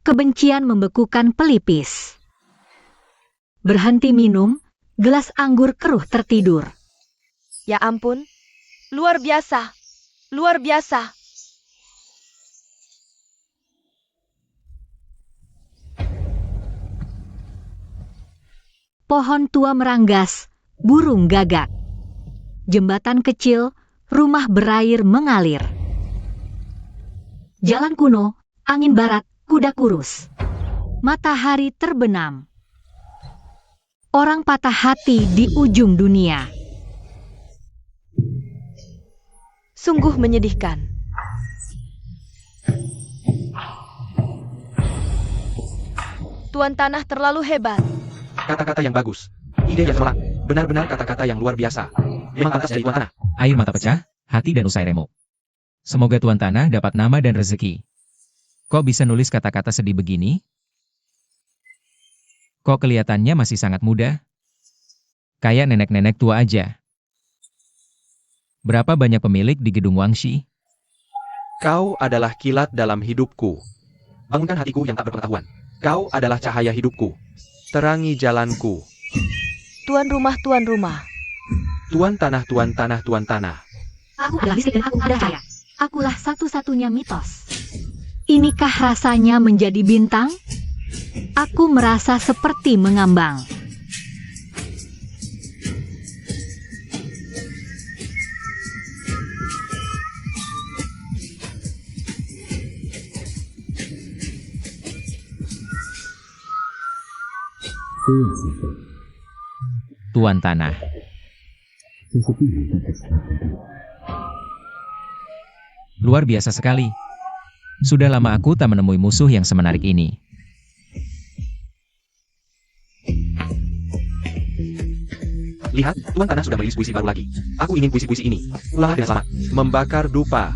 Kebencian membekukan pelipis. Berhenti minum, gelas anggur keruh tertidur. Ya ampun, luar biasa, luar biasa. Pohon tua meranggas, burung gagak. Jembatan kecil, rumah berair mengalir. Jalan kuno, angin barat, kuda kurus. Matahari terbenam. Orang patah hati di ujung dunia. Sungguh menyedihkan. Tuan Tanah terlalu hebat. Kata-kata yang bagus. Ide yang cemerlang. Benar-benar kata-kata yang luar biasa. Memang pantas jadi Tuan Tanah. Air mata pecah, hati dan usai remuk. Semoga Tuan Tanah dapat nama dan rezeki. Kok bisa nulis kata-kata sedih begini? Kok kelihatannya masih sangat muda? Kayak nenek-nenek tua aja. Berapa banyak pemilik di gedung Wangxi? Kau adalah kilat dalam hidupku. Bangunkan hatiku yang tak berpengetahuan. Kau adalah cahaya hidupku. Terangi jalanku. Tuan rumah, tuan rumah. Tuan Tanah, Tuan Tanah, Tuan Tanah. Aku adalah listrik dan aku ada cahaya. Akulah satu-satunya mitos. Inikah rasanya menjadi bintang? Aku merasa seperti mengambang. Tuan Tanah. Luar biasa sekali. Sudah lama aku tak menemui musuh yang semenarik ini. Lihat, Tuan Tanah sudah merilis puisi baru lagi. Aku ingin puisi-puisi ini. Ulanglah dengan selamat. Membakar dupa.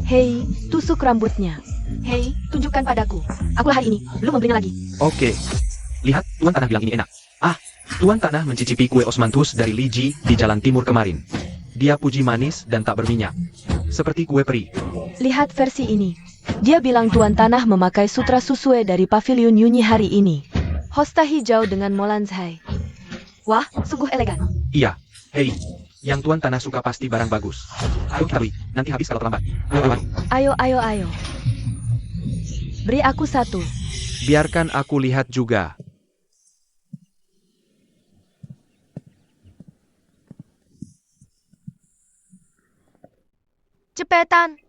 Hei, tusuk rambutnya. Hei, tunjukkan padaku. Akulah hari ini, belum membelinya lagi. Oke. Lihat, Tuan Tanah bilang ini enak. Ah, Tuan Tanah mencicipi kue osmanthus dari Li Ji di Jalan Timur kemarin. Dia puji manis dan tak berminyak. Seperti kue peri. Lihat versi ini. Dia bilang Tuan Tanah memakai sutra susue dari Pavilion Yunyi hari ini. Hosta hijau dengan molanzhai. Wah, sungguh elegan. Iya. Hei, yang Tuan Tanah suka pasti barang bagus. Ayo kita beli, nanti habis kalau terlambat. Ayo, ayo, ayo. Beri aku satu. Biarkan aku lihat juga. Cepetan.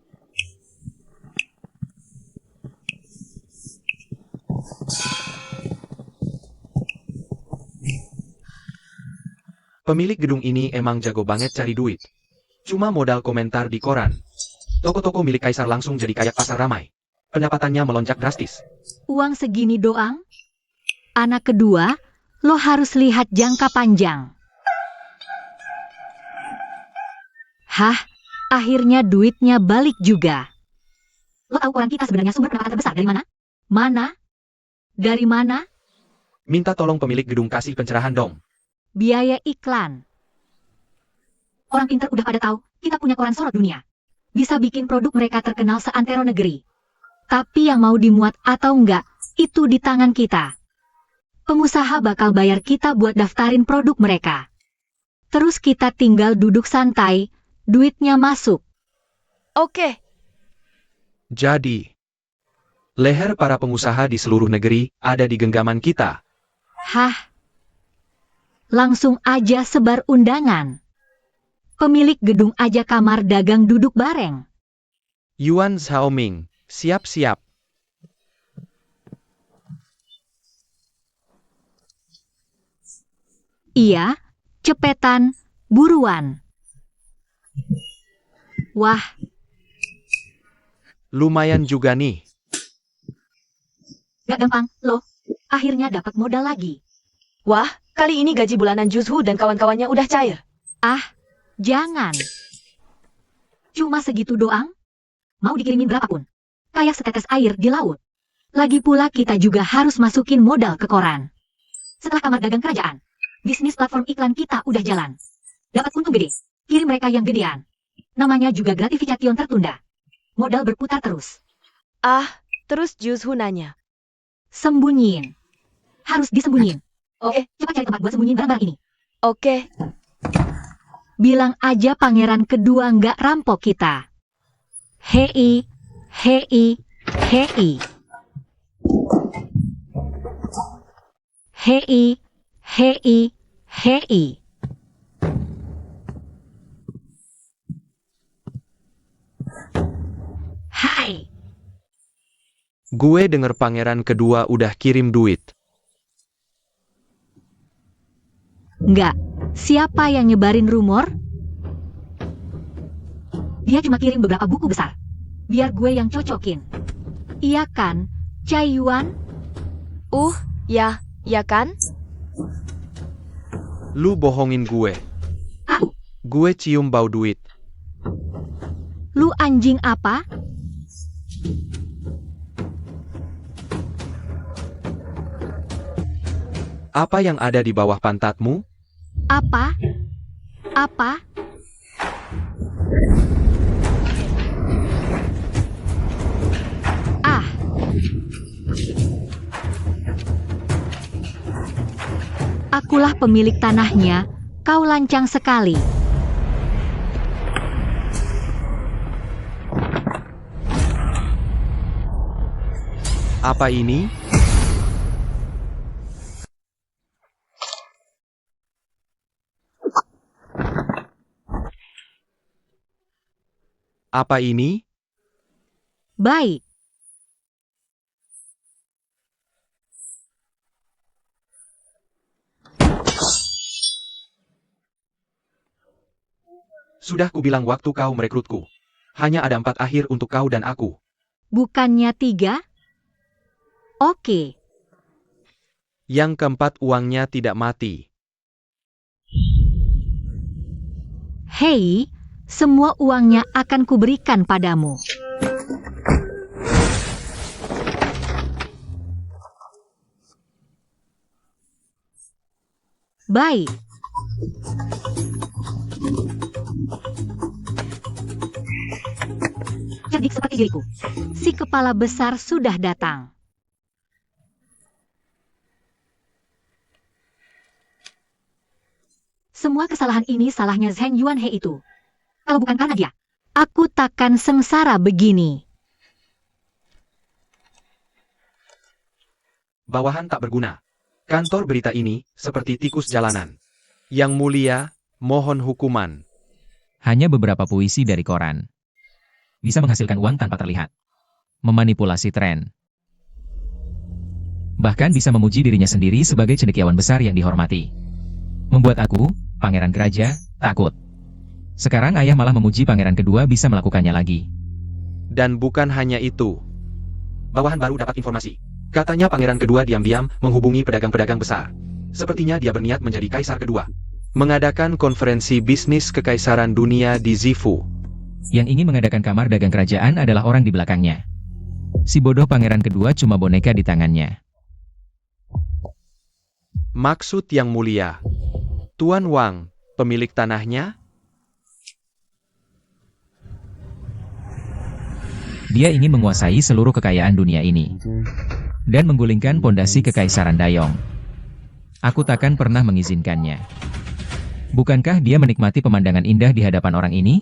Pemilik gedung ini emang jago banget cari duit. Cuma modal komentar di koran. Toko-toko milik kaisar langsung jadi kayak pasar ramai. Pendapatannya melonjak drastis. Uang segini doang? Anak kedua, lo harus lihat jangka panjang. Hah, akhirnya duitnya balik juga. Lo tahu koran kita sebenarnya sumber pendapatan terbesar dari mana? Mana? Dari mana? Minta tolong pemilik gedung kasih pencerahan dong. Biaya iklan. Orang pintar udah pada tahu, kita punya koran sorot dunia. Bisa bikin produk mereka terkenal seantero negeri. Tapi yang mau dimuat atau enggak, itu di tangan kita. Pengusaha bakal bayar kita buat daftarin produk mereka. Terus kita tinggal duduk santai, duitnya masuk. Oke. Jadi, leher para pengusaha di seluruh negeri ada di genggaman kita. Hah? Langsung aja sebar undangan. Pemilik gedung aja kamar dagang duduk bareng. Yuan Xiaoming, siap-siap. Iya, cepetan, buruan. Wah, Lumayan juga nih. gak gampang, loh. Akhirnya dapat modal lagi. Wah, kali ini gaji bulanan Juzhu dan kawan-kawannya udah cair. Ah, jangan. Cuma segitu doang? Mau dikirimin berapapun. Kayak setetes air di laut. Lagi pula kita juga harus masukin modal ke koran. Setelah kamar dagang kerajaan, bisnis platform iklan kita udah jalan. Dapat untung gede. Kirim mereka yang gedean. Namanya juga gratifikation tertunda. Modal berputar terus. Ah, terus Juzhu nanya. Sembunyiin. Harus disembunyiin. Oke, cepat cari tempat buat sembunyiin barang-barang ini. Oke, Bilang aja pangeran kedua nggak rampok kita. Hei, hei, hei. Hei, hei, hei. Hai, Gue denger pangeran kedua udah kirim duit. nggak. Siapa yang nyebarin rumor? Dia cuma kirim beberapa buku besar. Biar gue yang cocokin. Iya kan, Cai Yuan? ya kan? Lu bohongin gue. Aku, Gue cium bau duit. lu anjing apa? Apa yang ada di bawah pantatmu? Apa? Apa? Ah. Akulah pemilik tanahnya, kau lancang sekali. Apa ini? Apa ini? Baik. Sudah kubilang waktu kau merekrutku. Hanya ada 4 akhir untuk kau dan aku. Bukannya 3? Oke. Yang keempat uangnya tidak mati. Hei, semua uangnya akan kuberikan padamu. Baik. Cerdik seperti diriku. Si kepala besar sudah datang. Semua kesalahan ini salahnya Zheng Yuanhe itu. Kalau bukan karena dia, aku takkan sengsara begini. Bawahan tak berguna. Kantor berita ini seperti tikus jalanan. Yang mulia, mohon hukuman. Hanya beberapa puisi dari koran. Bisa menghasilkan uang tanpa terlihat. Memanipulasi tren. Bahkan bisa memuji dirinya sendiri sebagai cendekiawan besar yang dihormati. Membuat aku, pangeran keraja, takut. Sekarang ayah malah memuji pangeran kedua bisa melakukannya lagi. Dan bukan hanya itu. Bawahan baru dapat informasi. Katanya pangeran kedua diam-diam menghubungi pedagang-pedagang besar. Sepertinya dia berniat menjadi kaisar kedua. Mengadakan konferensi bisnis kekaisaran dunia di Zifu. Yang ingin mengadakan kamar dagang kerajaan adalah orang di belakangnya. Si bodoh pangeran kedua cuma boneka di tangannya. Maksud yang mulia. Tuan Wang, pemilik tanahnya? Dia ingin menguasai seluruh kekayaan dunia ini. Dan menggulingkan pondasi kekaisaran Dayong. Aku takkan pernah mengizinkannya. Bukankah dia menikmati pemandangan indah di hadapan orang ini?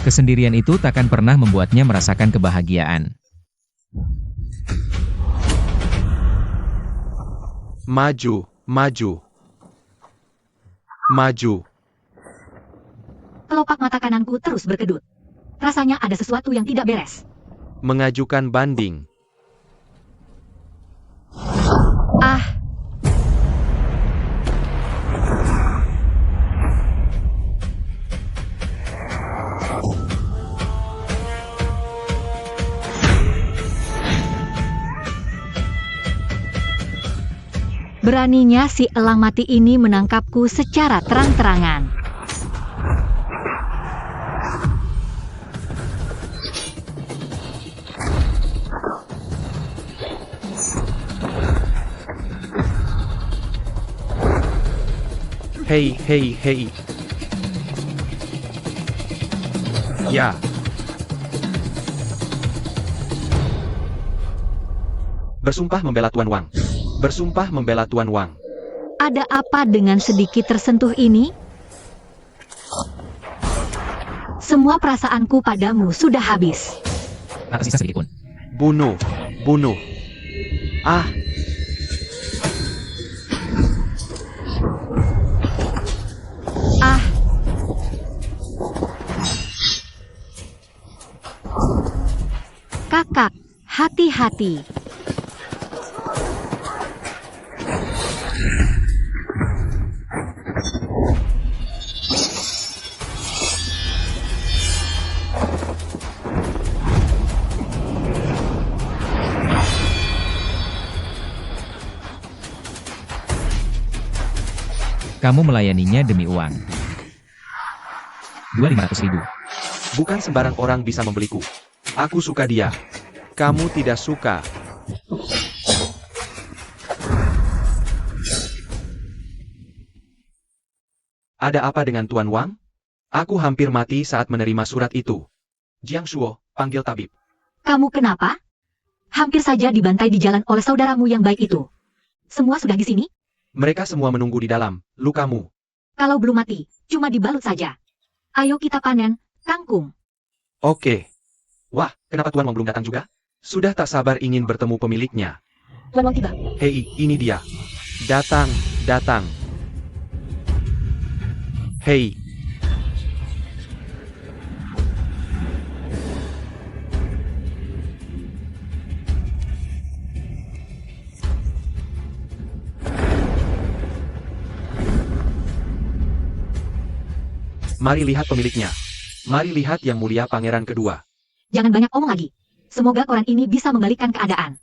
Kesendirian itu takkan pernah membuatnya merasakan kebahagiaan. Maju, maju. Maju. Kelopak mata kananku terus berkedut. Rasanya ada sesuatu yang tidak beres. Mengajukan banding. Ah, Beraninya si elang mati ini menangkapku secara terang-terangan. Hei, hei, hei. Ya. Bersumpah membela Tuan Wang. Bersumpah membela Tuan Wang. Ada apa dengan sedikit tersentuh ini? Semua perasaanku padamu sudah habis. Tak tersisa sedikit pun. Bunuh. Bunuh. Ah. Ah. Kakak, hati-hati. Kamu melayaninya demi uang. 2.500.000. Bukan sembarang orang bisa membeliku. Aku suka dia. Kamu tidak suka. Ada apa dengan Tuan Wang? Aku hampir mati saat menerima surat itu. Jiang Shuo, panggil tabib. Kamu kenapa? Hampir saja dibantai di jalan oleh saudaramu yang baik itu. Semua sudah di sini? Mereka semua menunggu di dalam. Lukamu. Kalau belum mati, cuma dibalut saja. Ayo kita panen kangkung. Oke. Wah, kenapa Tuan Wang belum datang juga? Sudah tak sabar ingin bertemu pemiliknya. Tuan Wang tiba. Hei, ini dia. Datang, datang. Hei. Mari lihat pemiliknya. Mari lihat yang mulia pangeran kedua. Jangan banyak omong lagi. Semoga koran ini bisa membalikkan keadaan.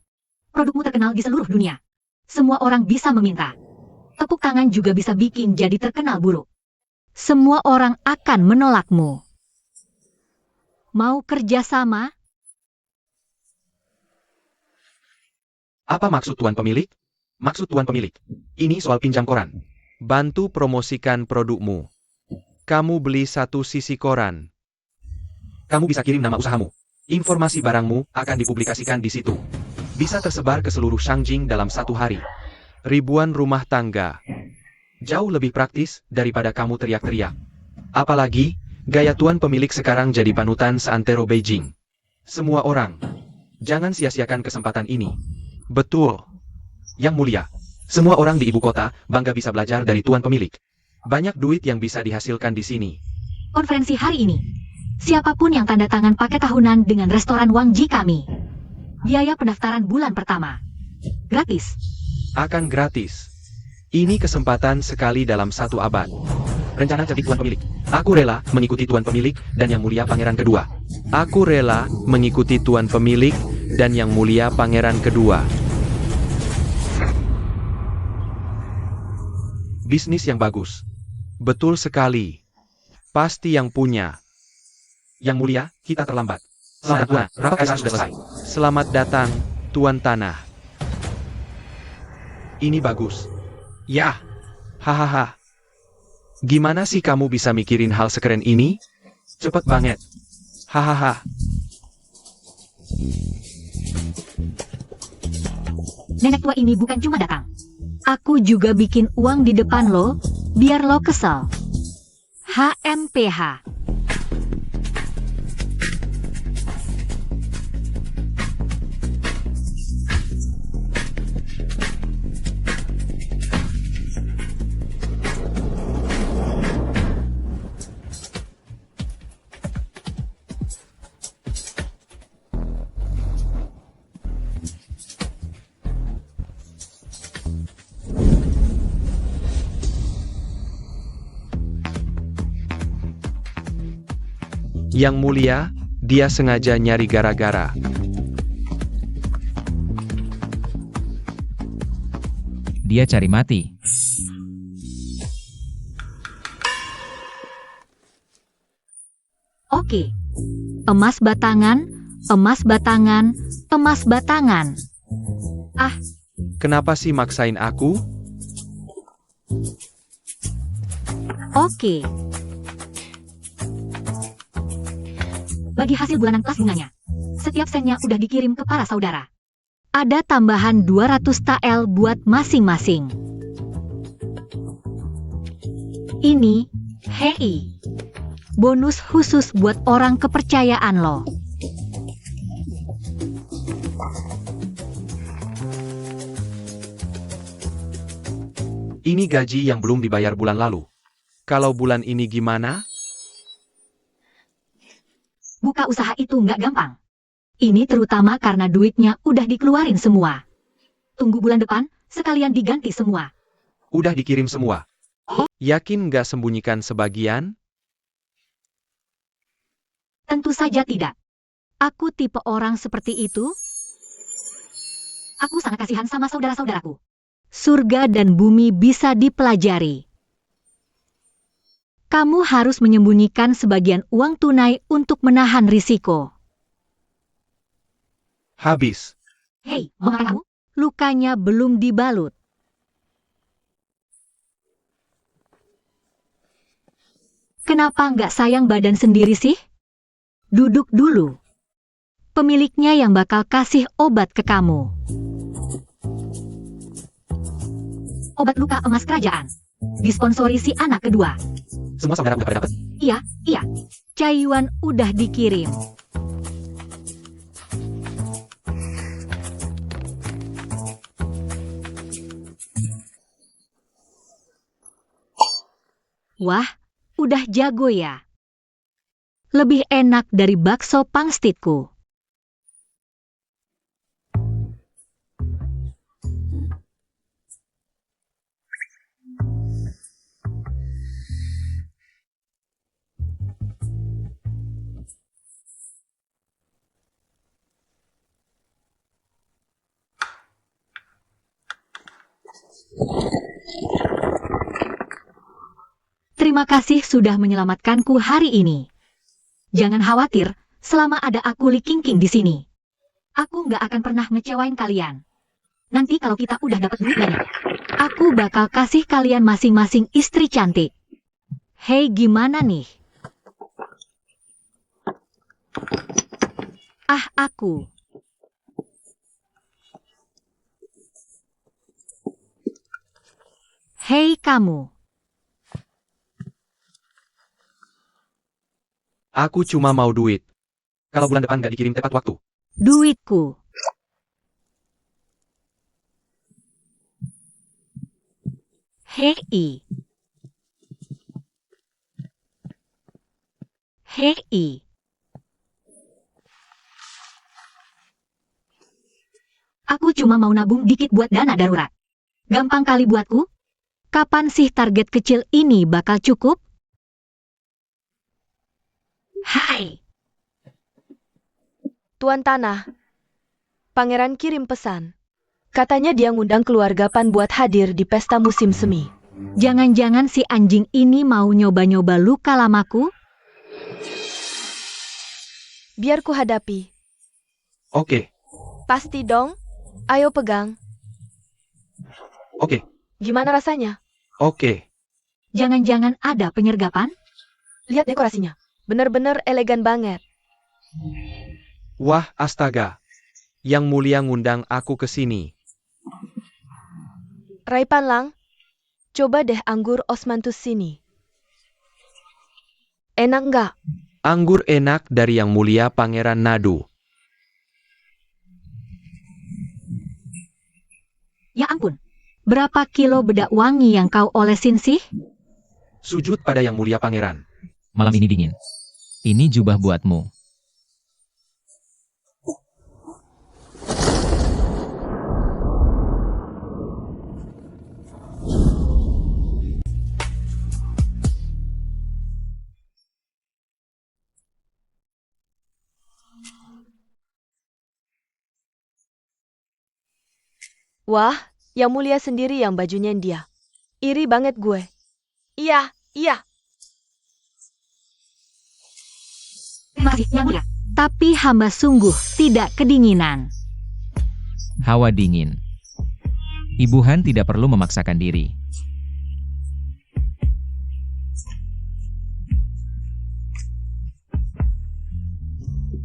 Produkmu terkenal di seluruh dunia. Semua orang bisa meminta. Tepuk tangan juga bisa bikin jadi terkenal buruk. Semua orang akan menolakmu. Mau kerjasama? Apa maksud Tuan Pemilik? Maksud Tuan Pemilik. Ini soal pinjam koran. Bantu promosikan produkmu. Kamu beli satu sisi koran. Kamu bisa kirim nama usahamu. Informasi barangmu akan dipublikasikan di situ. Bisa tersebar ke seluruh Shangjing dalam 1 hari. Ribuan rumah tangga. Jauh lebih praktis daripada kamu teriak-teriak. Apalagi, gaya Tuan Pemilik sekarang jadi panutan seantero Beijing. Semua orang. Jangan sia-siakan kesempatan ini. Betul. Yang mulia. Semua orang di ibu kota bangga bisa belajar dari Tuan Pemilik. Banyak duit yang bisa dihasilkan di sini. Konferensi hari ini. Siapapun yang tanda tangan paket tahunan dengan restoran Wang Ji kami. Biaya pendaftaran bulan pertama. Gratis. Akan gratis. Ini kesempatan sekali dalam 1 abad. Rencana cerdik Tuan Pemilik. Aku rela mengikuti Tuan Pemilik dan Yang Mulia Pangeran Kedua. Aku rela mengikuti Tuan Pemilik dan Yang Mulia Pangeran Kedua. Bisnis yang bagus. Betul sekali. Pasti yang punya. Yang Mulia, kita terlambat. Selamat Tuan, rapat kaisar sudah selesai. Selamat datang, Tuan Tanah. Ini bagus. Ya. Hahaha. Gimana sih kamu bisa mikirin hal sekeren ini? Cepet banget. Hahaha. Nenek tua ini bukan cuma datang. Aku juga bikin uang di depan lo, biar lo kesel. HMPH. Yang Mulia, dia sengaja nyari gara-gara. Dia cari mati. Oke. Emas batangan, emas batangan, emas batangan. Kenapa sih maksain aku? Oke. Bagi hasil bulanan plus bunganya. Setiap sennya udah dikirim ke para saudara. Ada tambahan 200 TL buat masing-masing. Ini, hei. Bonus khusus buat orang kepercayaan lo. Ini gaji yang belum dibayar bulan lalu. Kalau bulan ini gimana? Buka usaha itu nggak gampang. Ini terutama karena duitnya udah dikeluarin semua. Tunggu bulan depan, sekalian diganti semua. Udah dikirim semua. Yakin nggak sembunyikan sebagian? Tentu saja tidak. Aku tipe orang seperti itu. Aku sangat kasihan sama saudara-saudaraku. Surga dan bumi bisa dipelajari. Kamu harus menyembunyikan sebagian uang tunai untuk menahan risiko. Habis. Hei, mau ngapain kamu? Lukanya belum dibalut. Kenapa nggak sayang badan sendiri sih? Duduk dulu. Pemiliknya yang bakal kasih obat ke kamu. Obat luka emas kerajaan. Disponsori si anak kedua. Semua saudara udah pada dapet? Iya. Cayuan udah dikirim. Wah, udah jago ya. Lebih enak dari bakso pangstitku. Terima kasih sudah menyelamatkanku hari ini. Jangan khawatir, selama ada aku Li Kingking di sini. Aku nggak akan pernah ngecewain kalian. Nanti kalau kita udah dapat duit banyak, aku bakal kasih kalian masing-masing istri cantik. Hei, gimana nih? Aku. Hei kamu. Aku cuma mau duit. Kalau bulan depan nggak dikirim tepat waktu. Duitku. Hei. Aku cuma mau nabung dikit buat dana darurat. Gampang kali buatku. Kapan sih target kecil ini bakal cukup? Hai. Tuan Tanah, Pangeran kirim pesan. Katanya dia ngundang keluarga Pan buat hadir di pesta musim semi. Jangan-jangan si anjing ini mau nyoba-nyoba luka lamaku? Biar ku hadapi. Oke. Pasti dong. Ayo pegang. Oke. Gimana rasanya? Oke. Jangan-jangan ada penyergapan? Lihat dekorasinya. Bener-bener elegan banget. Wah, astaga. Yang mulia ngundang aku ke sini. Rai Panlang, coba deh anggur osmanthus sini. Enak nggak? Anggur enak dari yang mulia Pangeran Nadu. Ya ampun. Berapa kilo bedak wangi yang kau olesin sih? Sujud pada yang mulia Pangeran. Malam ini dingin. Ini jubah buatmu. Wah, Yang Mulia sendiri yang bajunya dia. Iri banget gue. Iya, iya. Terima kasih, Yang Mulia. Tapi hamba sungguh tidak kedinginan. Hawa dingin. Ibu Han tidak perlu memaksakan diri.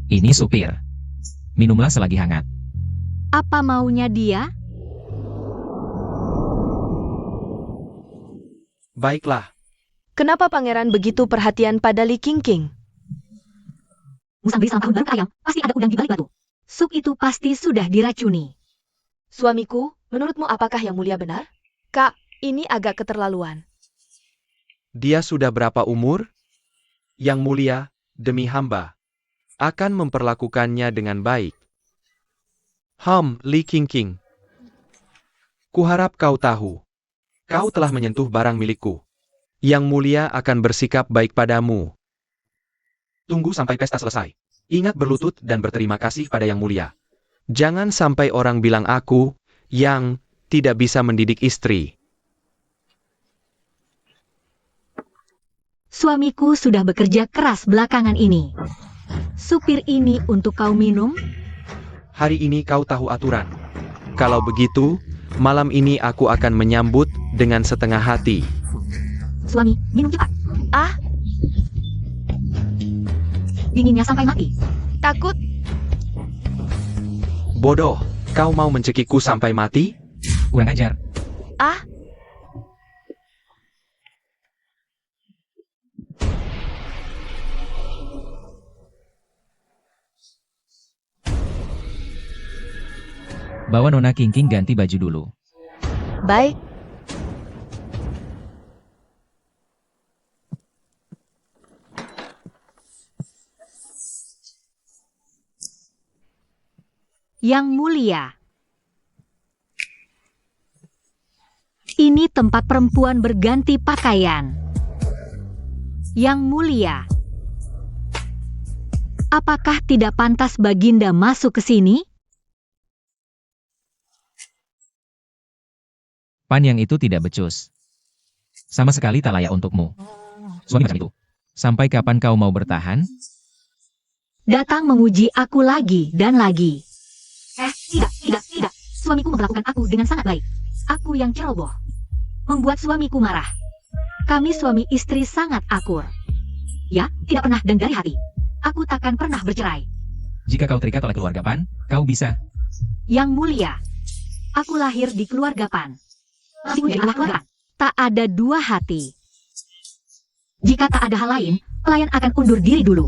Ini supir. Minumlah selagi hangat. Apa maunya dia? Baiklah, Kenapa pangeran begitu perhatian pada Li Qingqing? Musang beri salam tahun baru ke ayam, pasti ada udang di balik batu. Sup itu pasti sudah diracuni. Suamiku, menurutmu apakah Yang Mulia benar? Kak, ini agak keterlaluan. dia sudah berapa umur? Yang Mulia, demi hamba, akan memperlakukannya dengan baik. Li Qingqing. Kuharap kau tahu. Kau telah menyentuh barang milikku. Yang Mulia akan bersikap baik padamu. Tunggu sampai pesta selesai. Ingat berlutut dan berterima kasih pada Yang Mulia. Jangan sampai orang bilang aku, yang tidak bisa mendidik istri. Suamiku sudah bekerja keras belakangan ini. Supir ini untuk kau minum? Hari ini kau tahu aturan. Kalau begitu, malam ini aku akan menyambut dengan setengah hati. Suami, minum cepat. Ah, Dinginnya sampai mati. takut. Bodoh, kau mau mencekikku sampai mati? Kurang ajar. Ah, Bawa Nona Qingqing ganti baju dulu. baik. Yang Mulia. Ini tempat perempuan berganti pakaian. Yang Mulia. Apakah tidak pantas Baginda masuk ke sini? Pan yang itu tidak becus. Sama sekali tak layak untukmu. Suami macam itu. Sampai kapan kau mau bertahan? Datang menguji aku lagi dan lagi. Tidak. Suamiku memperlakukan aku dengan sangat baik. Aku yang ceroboh. Membuat suamiku marah. Kami suami istri sangat akur. Ya, tidak pernah dan dari hati. Aku takkan pernah bercerai. Jika kau terikat oleh keluarga Pan, kau bisa. Yang Mulia. Aku lahir di keluarga Pan. Meskipun jadi anak keluarga, tak ada dua hati. Jika tak ada hal lain, pelayan akan undur diri dulu.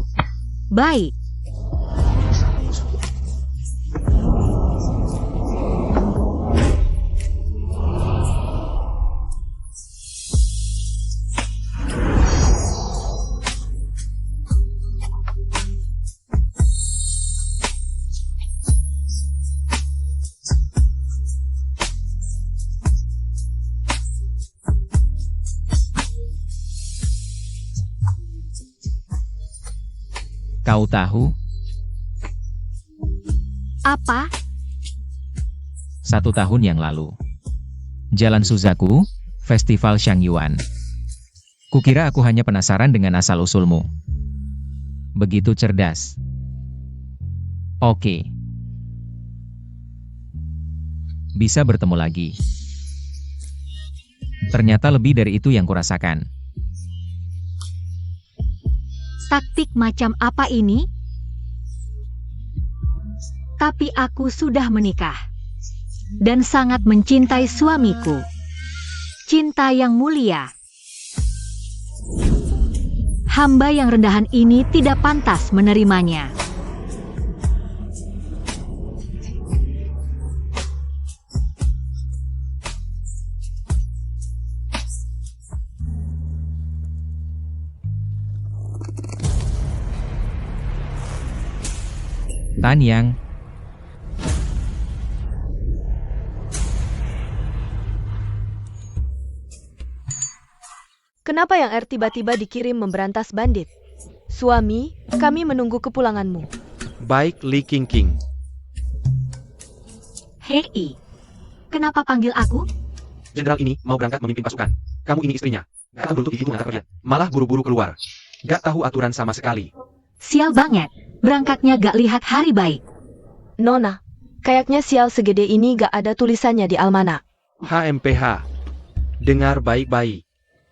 Baik. Kau tahu, Apa? 1 tahun yang lalu. Jalan Suzaku, Festival Shangyuan. Kukira aku hanya penasaran dengan asal-usulmu. Begitu cerdas. Oke. Bisa bertemu lagi. Ternyata lebih dari itu yang kurasakan. Taktik macam apa ini? Tapi aku sudah menikah. Dan sangat mencintai suamiku. Cinta yang mulia. Hamba yang rendahan ini tidak pantas menerimanya. Tanyang, Kenapa Yang Er tiba-tiba dikirim memberantas bandit? Suami, kami menunggu kepulanganmu. Baik Li Qingqing. Hei, Kenapa panggil aku? Jenderal ini mau berangkat memimpin pasukan. Kamu ini istrinya. Gak tahu beruntuk ibu mengantar kalian. Malah buru-buru keluar. Gak tahu aturan sama sekali. Sial banget. Berangkatnya gak lihat hari baik. Nona, kayaknya sial segede ini gak ada tulisannya di almanak. HMPH. Dengar baik-baik.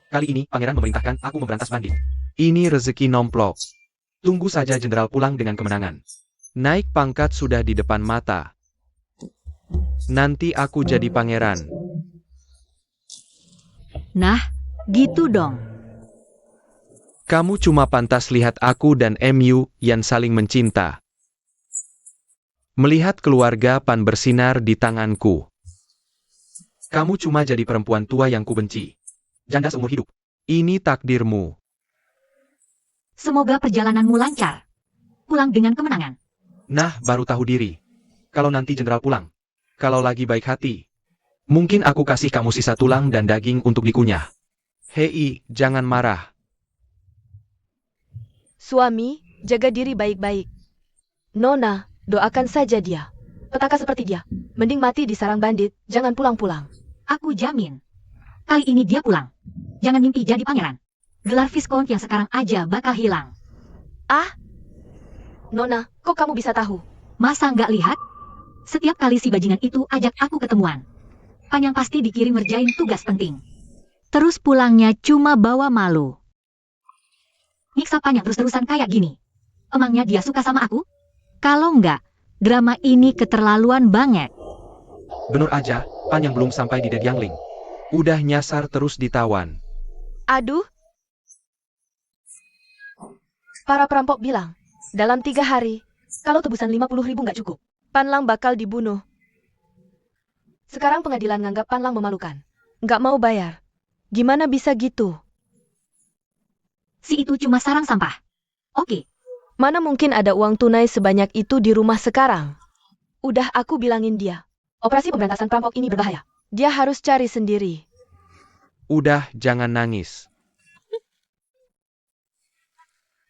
Kali ini pangeran memerintahkan aku memberantas bandit. Ini rezeki nomplok. Tunggu saja jenderal pulang dengan kemenangan. Naik pangkat sudah di depan mata. Nanti aku jadi pangeran. Nah, gitu dong. Kamu cuma pantas lihat aku dan MU yang saling mencinta. Melihat keluarga Pan bersinar di tanganku. Kamu cuma jadi perempuan tua yang kubenci. Janda seumur hidup. Ini takdirmu. Semoga perjalananmu lancar. Pulang dengan kemenangan. Nah, baru tahu diri. Kalau nanti jenderal pulang. Kalau lagi baik hati. Mungkin aku kasih kamu sisa tulang dan daging untuk dikunyah. Hei, jangan marah. Suami, jaga diri baik-baik. Nona, doakan saja dia. Petaka seperti dia. Mending mati di sarang bandit, jangan pulang-pulang. Aku jamin. Kali ini dia pulang. Jangan mimpi jadi pangeran. Gelar Viscount yang sekarang aja bakal hilang. Ah? Nona, kok kamu bisa tahu? Masa nggak lihat? Setiap kali si bajingan itu ajak aku ketemuan. Pan yang pasti dikirim ngerjain tugas penting. Terus pulangnya cuma bawa malu. Nyiksa Pan yang terus-terusan kayak gini. Emangnya dia suka sama aku? Kalau nggak, drama ini keterlaluan banget. Bener aja, Pan yang belum sampai di Dedyangling. Udah nyasar terus ditawan. Aduh. Para perampok bilang, dalam 3 hari, Kalau tebusan 50.000 nggak cukup. Panlang bakal dibunuh. Sekarang pengadilan nganggap Panlang memalukan. Nggak mau bayar. Gimana bisa gitu? Si itu cuma sarang sampah. Oke, Mana mungkin ada uang tunai sebanyak itu di rumah sekarang? Udah aku bilangin dia. operasi pemberantasan perampok ini berbahaya. Dia harus cari sendiri. Udah, jangan nangis.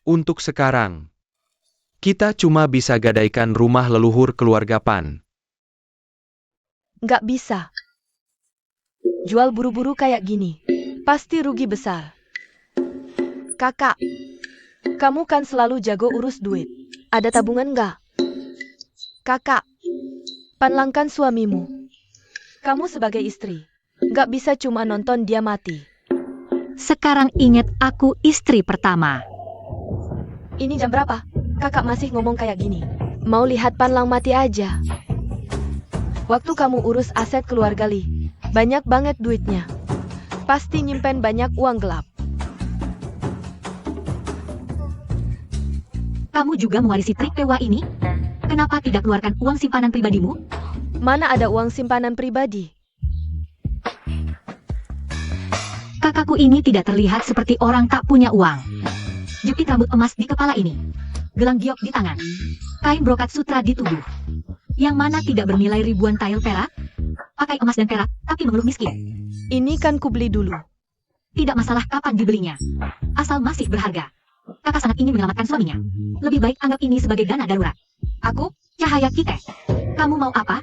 Untuk sekarang, kita cuma bisa gadaikan rumah leluhur keluarga Pan. Nggak bisa. Jual buru-buru kayak gini. Pasti rugi besar. Kakak, kamu kan selalu jago urus duit. Ada tabungan nggak? Kakak, Panlang kan suamimu. Kamu sebagai istri, nggak bisa cuma nonton dia mati. Sekarang inget aku istri pertama. Ini jam berapa? Kakak masih ngomong kayak gini. Mau lihat Panlang mati aja. Waktu kamu urus aset keluarga Li, banyak banget duitnya. Pasti nyimpen banyak uang gelap. Kamu juga mewarisi trik dewa ini? Kenapa tidak keluarkan uang simpanan pribadimu? Mana ada uang simpanan pribadi? Kakakku ini tidak terlihat seperti orang tak punya uang. Jepit rambut emas di kepala ini. Gelang giok di tangan. Kain brokat sutra di tubuh. Yang mana tidak bernilai ribuan tael perak? Pakai emas dan perak, tapi mengeluh miskin. Ini kan kubeli dulu. Tidak masalah kapan dibelinya. Asal masih berharga. Kakak sangat ingin menyelamatkan suaminya. Lebih baik anggap ini sebagai dana darurat. Aku, Cahaya Kite. Kamu mau apa?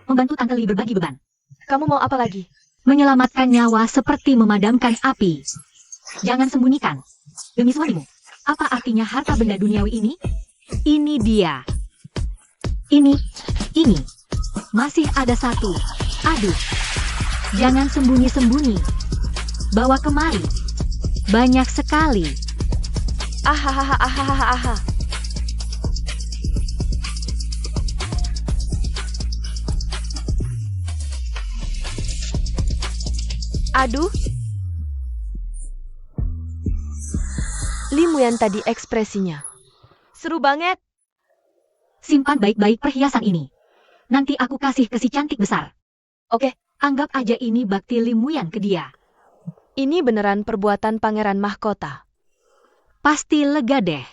Membantu Tante Li berbagi beban. Kamu mau apa lagi? Menyelamatkan nyawa seperti memadamkan api. Jangan sembunyikan. Demi suamimu. Apa artinya harta benda duniawi ini? Ini dia. Ini. Masih ada satu. Aduh. Jangan sembunyi-sembunyi. Bawa kemari. Banyak sekali. Ahahaha. Aduh. Limu yang tadi ekspresinya. Seru banget. Simpan baik-baik perhiasan ini. Nanti aku kasih ke si cantik besar. Oke. Anggap aja ini bakti Limuyan ke dia. Ini beneran perbuatan pangeran mahkota. Pasti lega deh.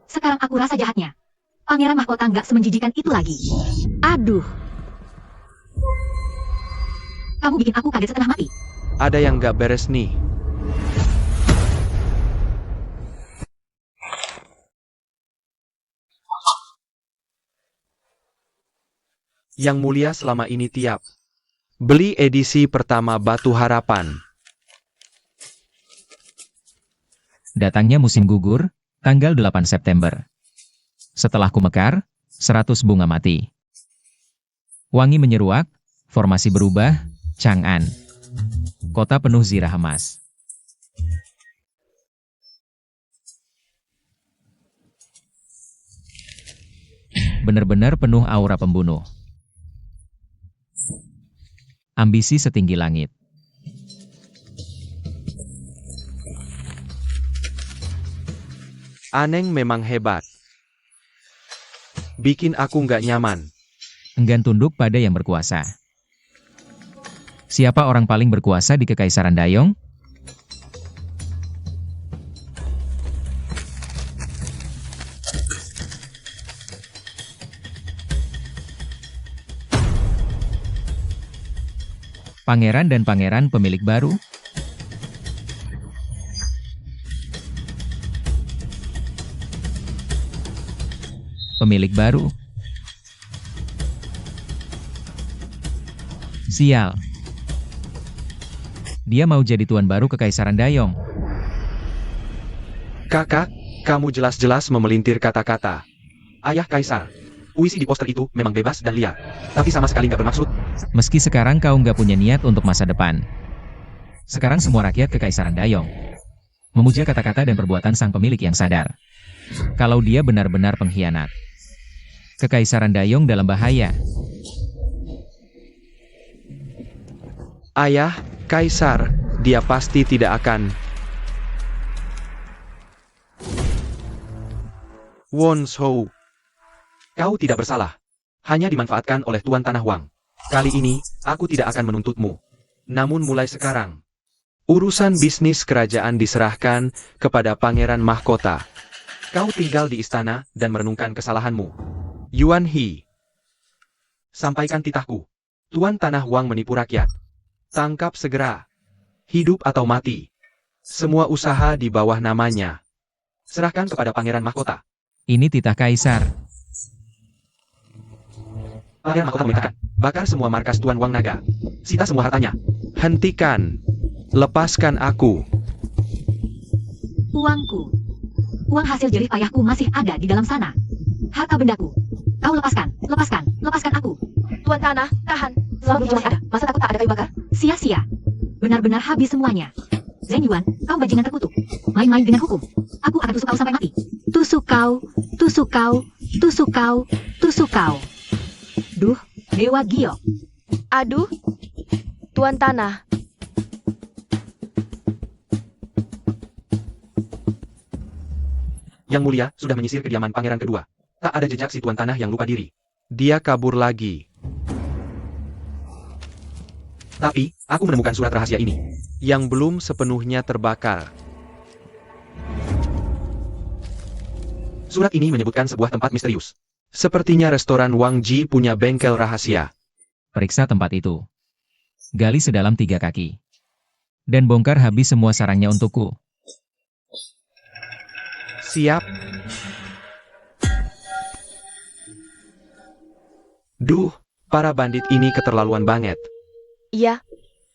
Sekarang aku rasa jahatnya. Pangeran mahkota nggak semenjijikan itu lagi. Aduh. Kamu bikin aku kaget setengah mati. Ada yang gak beres nih. Yang mulia selama ini tiap Beli edisi pertama Batu Harapan. Datangnya musim gugur, tanggal 8 September. Setelah ku mekar, 100 bunga mati. Wangi menyeruak, formasi berubah, Chang'an. Kota penuh zirah emas. Benar-benar penuh aura pembunuh. Ambisi setinggi langit. Aneng memang hebat. Bikin aku nggak nyaman. Enggan tunduk pada yang berkuasa. Siapa orang paling berkuasa di Kekaisaran Dayong? Pangeran dan pangeran pemilik baru? Pemilik baru? Sial. Dia mau jadi tuan baru Kekaisaran Dayong. Kakak, kamu jelas-jelas memelintir kata-kata. Ayah Kaisar. Puisi di poster itu memang bebas dan liar. Tapi sama sekali nggak bermaksud. Meski sekarang kau nggak punya niat untuk masa depan. Sekarang semua rakyat Kekaisaran Dayong memuja kata-kata dan perbuatan sang pemilik yang sadar. Kalau dia benar-benar pengkhianat, Kekaisaran Dayong dalam bahaya. Ayah, Kaisar, dia pasti tidak akan. Won Shou. Kau tidak bersalah. Hanya dimanfaatkan oleh Tuan Tanah Wang. Kali ini, aku tidak akan menuntutmu. Namun mulai sekarang, urusan bisnis kerajaan diserahkan kepada Pangeran Mahkota. Kau tinggal di istana dan merenungkan kesalahanmu. Yuan He. Sampaikan titahku. Tuan Tanah Wang menipu rakyat. Tangkap segera. Hidup atau mati. Semua usaha di bawah namanya. Serahkan kepada Pangeran Mahkota. Ini titah Kaisar. Pangeran Mahkota memerintahkan, bakar semua markas Tuan Wang Naga. Sita semua hartanya. Hentikan. Lepaskan aku. Uangku. Uang hasil jerih payahku masih ada di dalam sana. Harta bendaku. Kau lepaskan, lepaskan, lepaskan aku. Tuan Tanah, tahan. Selama masih ada. Masa takut tak ada kayu bakar? Sia-sia. Benar-benar habis semuanya. Zheng Yuan, kau bajingan terkutuk. Main-main dengan hukum. Aku akan tusuk kau sampai mati. Tusuk kau, tusuk kau, tusuk kau, tusuk kau. Duh, Dewa Giok. Aduh, Tuan Tanah. Yang Mulia sudah menyisir kediaman pangeran kedua. Tak ada jejak si Tuan Tanah yang lupa diri. Dia kabur lagi. Tapi, aku menemukan surat rahasia ini. Yang belum sepenuhnya terbakar. Surat ini menyebutkan sebuah tempat misterius. Sepertinya restoran Wang Ji punya bengkel rahasia. Periksa tempat itu. Gali sedalam 3 kaki. Dan bongkar habis semua sarangnya untukku. Siap. Duh, para bandit ini keterlaluan banget. Iya,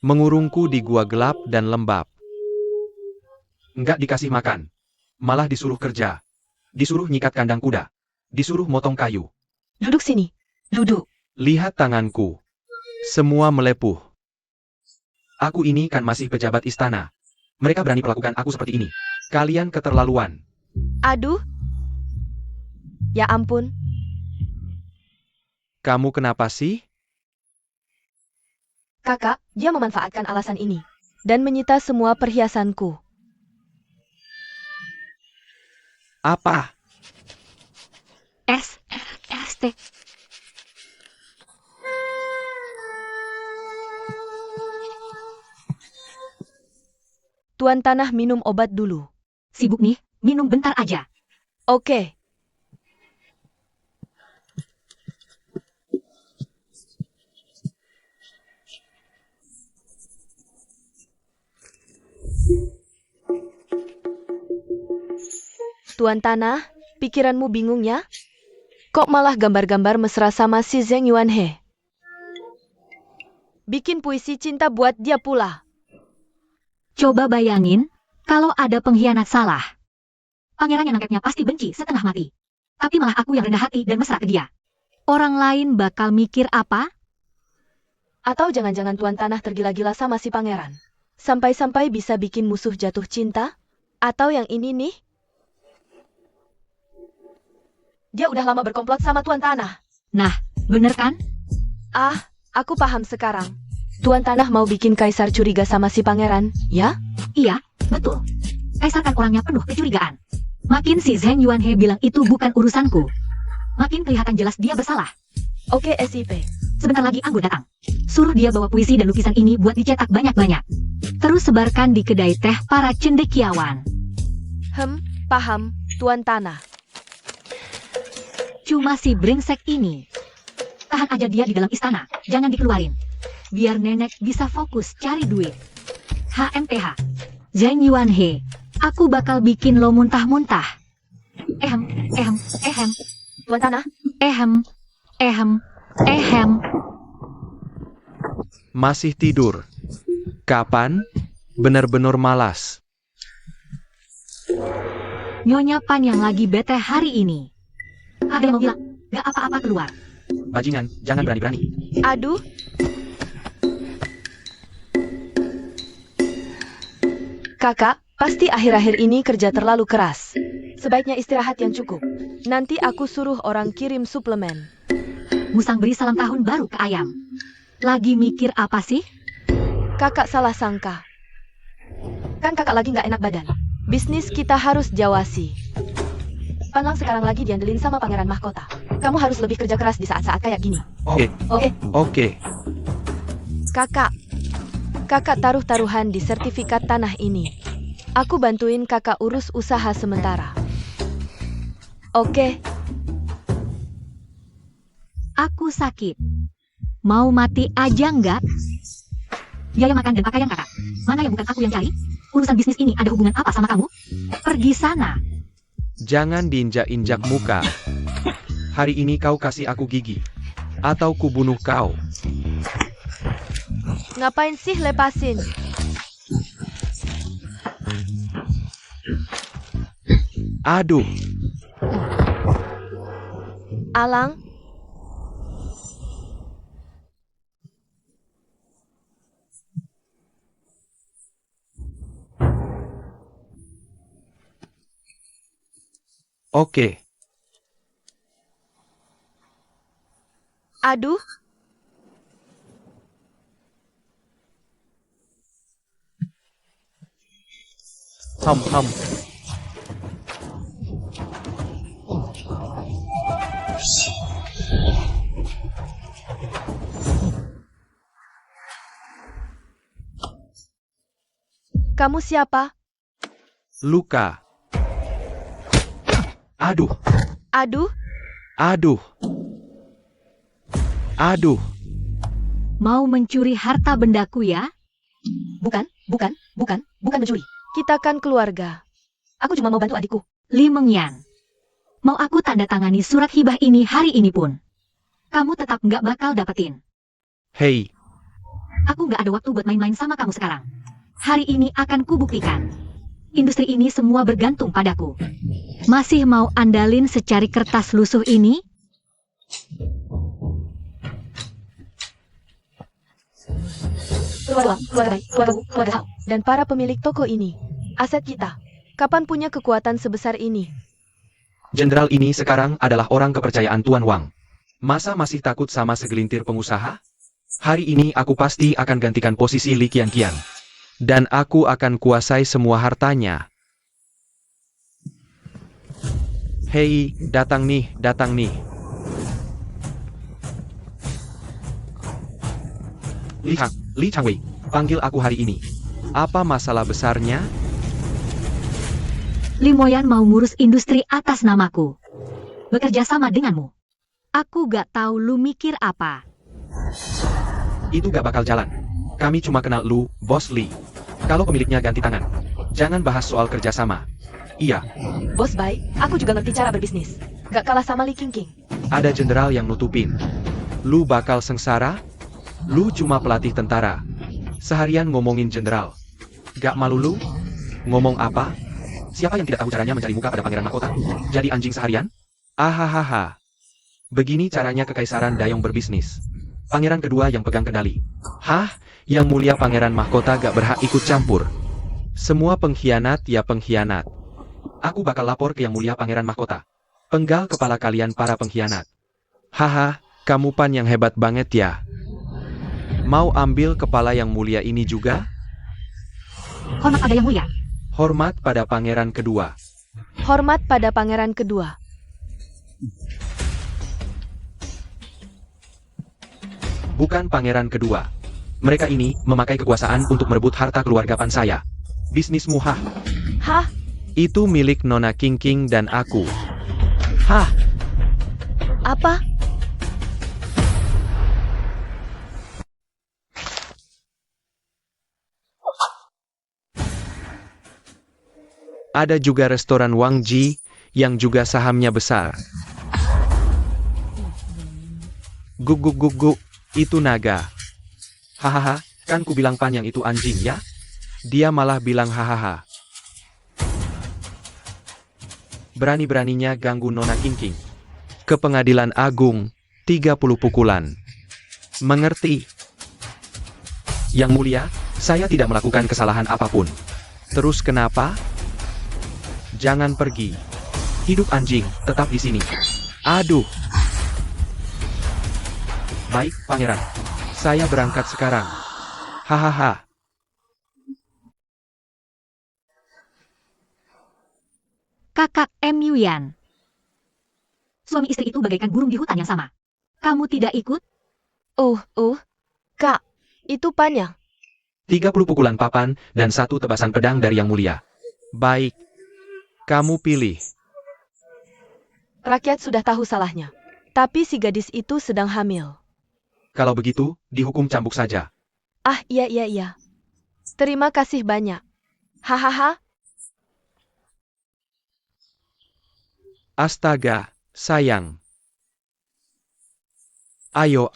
Mengurungku di gua gelap dan lembab. Nggak dikasih makan. Malah disuruh kerja. Disuruh nyikat kandang kuda. Disuruh motong kayu. duduk sini. Duduk. Lihat tanganku. Semua melepuh. Aku ini kan masih pejabat istana. Mereka berani perlakukan aku seperti ini. Kalian keterlaluan. Aduh. Ya ampun. Kamu kenapa sih? Kakak, dia memanfaatkan alasan ini. Dan menyita semua perhiasanku. Apa? ST. Tuan Tanah minum obat dulu. Sibuk nih, minum bentar aja. Oke. Tuan Tanah, pikiranmu bingung ya? Kok malah gambar-gambar mesra sama si Zheng Yuan He? bikin puisi cinta buat dia pula. Coba bayangin, kalau ada pengkhianat salah. Pangeran yang nangkepnya pasti benci setengah mati. Tapi malah aku yang rendah hati dan mesra ke dia. Orang lain bakal mikir apa? Atau jangan-jangan Tuan Tanah tergila-gila sama si pangeran. Sampai-sampai bisa bikin musuh jatuh cinta? Atau yang ini nih? Dia udah lama berkomplot sama Tuan Tanah. Nah, bener kan? Ah, aku paham sekarang. Tuan Tanah mau bikin Kaisar curiga sama si pangeran, ya? Iya, betul. Kaisar kan orangnya penuh kecurigaan. Makin si Zheng Yuanhe bilang itu bukan urusanku, makin kelihatan jelas dia bersalah. Oke, SIP. Sebentar lagi Anggun datang. Suruh dia bawa puisi dan lukisan ini buat dicetak banyak-banyak. Terus sebarkan di kedai teh para cendekiawan. Paham, Tuan Tanah. Cuma si brengsek ini. Tahan aja dia di dalam istana, jangan dikeluarin. Biar nenek bisa fokus cari duit. HMTH. Zheng Yuanhe, aku bakal bikin lo muntah-muntah. Ehem. Tuan Tanah, Ehem. Masih tidur. Kapan? Bener-bener malas. Nyonya Pan yang lagi bete hari ini. Ada yang mau bilang, gak apa-apa keluar. Bajingan, jangan berani-berani. aduh. Kakak, pasti akhir-akhir ini kerja terlalu keras. Sebaiknya istirahat yang cukup. Nanti aku suruh orang kirim suplemen. Musang beri salam tahun baru ke ayam. Lagi mikir apa sih? Kakak salah sangka. Kan kakak lagi nggak enak badan. Bisnis kita harus jawasi. Panlang sekarang lagi diandelin sama pangeran mahkota. Kamu harus lebih kerja keras di saat-saat kayak gini. Oke. Kakak taruh taruhan di sertifikat tanah ini. Aku bantuin kakak urus usaha sementara. Oke. Aku sakit. Mau mati aja nggak? Biaya makan dan pakaian kakak. Mana yang bukan aku yang cari? Urusan bisnis ini ada hubungan apa sama kamu? Pergi sana. Jangan diinjak-injak muka. Hari ini kau kasih aku gigi. Atau ku bunuh kau. Ngapain sih lepasin? Aduh. Alang, Oke. aduh. Ham. Kamu siapa? Luka. Aduh. Mau mencuri harta bendaku ya? Bukan mencuri. Kita kan keluarga. Aku cuma mau bantu adikku. Li Mengyan. Mau aku tanda tangani surat hibah ini hari ini pun. Kamu tetap nggak bakal dapetin. Hei, Aku nggak ada waktu buat main-main sama kamu sekarang. Hari ini akan kubuktikan. Industri ini semua bergantung padaku. Masih mau andalin secari kertas lusuh ini? Keluarga dan para pemilik toko ini. Aset kita. Kapan punya kekuatan sebesar ini? jenderal ini sekarang adalah orang kepercayaan Tuan Wang. Masa masih takut sama segelintir pengusaha? Hari ini aku pasti akan gantikan posisi Li Qianqian. Dan aku akan kuasai semua hartanya. Hei, datang nih. Li Changwei, panggil aku hari ini. Apa masalah besarnya? Li Moyan mau ngurus industri atas namaku. Bekerja sama denganmu. Aku gak tahu lu mikir apa. Itu gak bakal jalan. Kami cuma kenal lu, Bos Li. Kalau pemiliknya ganti tangan, jangan bahas soal kerjasama. Iya, Bos Bai, aku juga ngerti cara berbisnis. Gak kalah sama Li Qingqing. ada jenderal yang nutupin. Lu bakal sengsara? Lu cuma pelatih tentara. Seharian ngomongin jenderal. Gak malu lu? Ngomong apa? Siapa yang tidak tahu caranya mencari muka pada pangeran mahkota? Jadi anjing seharian? Ahahaha. Begini caranya kekaisaran Dayong berbisnis. Pangeran kedua yang pegang kendali. Hah? Yang mulia pangeran mahkota gak berhak ikut campur. Semua pengkhianat ya pengkhianat. Aku bakal lapor ke yang mulia pangeran mahkota. Penggal kepala kalian para pengkhianat. Haha, kamu pan yang hebat banget ya. Mau ambil kepala yang mulia ini juga? Hormat pada yang mulia. Hormat pada pangeran kedua. Hormat pada pangeran kedua. Bukan pangeran kedua. Mereka ini memakai kekuasaan untuk merebut harta keluarga pan saya. Bisnismu hah? Hah? Itu milik Nona King dan aku. Hah? Apa? Ada juga restoran Wang Ji, yang juga sahamnya besar. Guk guk guk guk, itu naga. Hahaha, kan ku bilang pan yang itu anjing ya? Dia malah bilang hahaha. Berani-beraninya ganggu Nona King. Ke pengadilan agung, 30 pukulan. Mengerti? Yang mulia, saya tidak melakukan kesalahan apapun. Terus kenapa? Jangan pergi. Hidup anjing, tetap di sini. Aduh. Baik, pangeran. Saya berangkat sekarang. Hahaha. Kakak M. Yuyan. Suami istri itu bagaikan burung di hutan yang sama. Kamu tidak ikut? Kak, itu pannya. 30 pukulan papan, dan 1 tebasan pedang dari yang mulia. Baik. Kamu pilih. Rakyat sudah tahu salahnya. Tapi si gadis itu sedang hamil. Kalau begitu, dihukum cambuk saja. Ah, iya. Terima kasih banyak. Hahaha. Astaga, sayang. Ayo.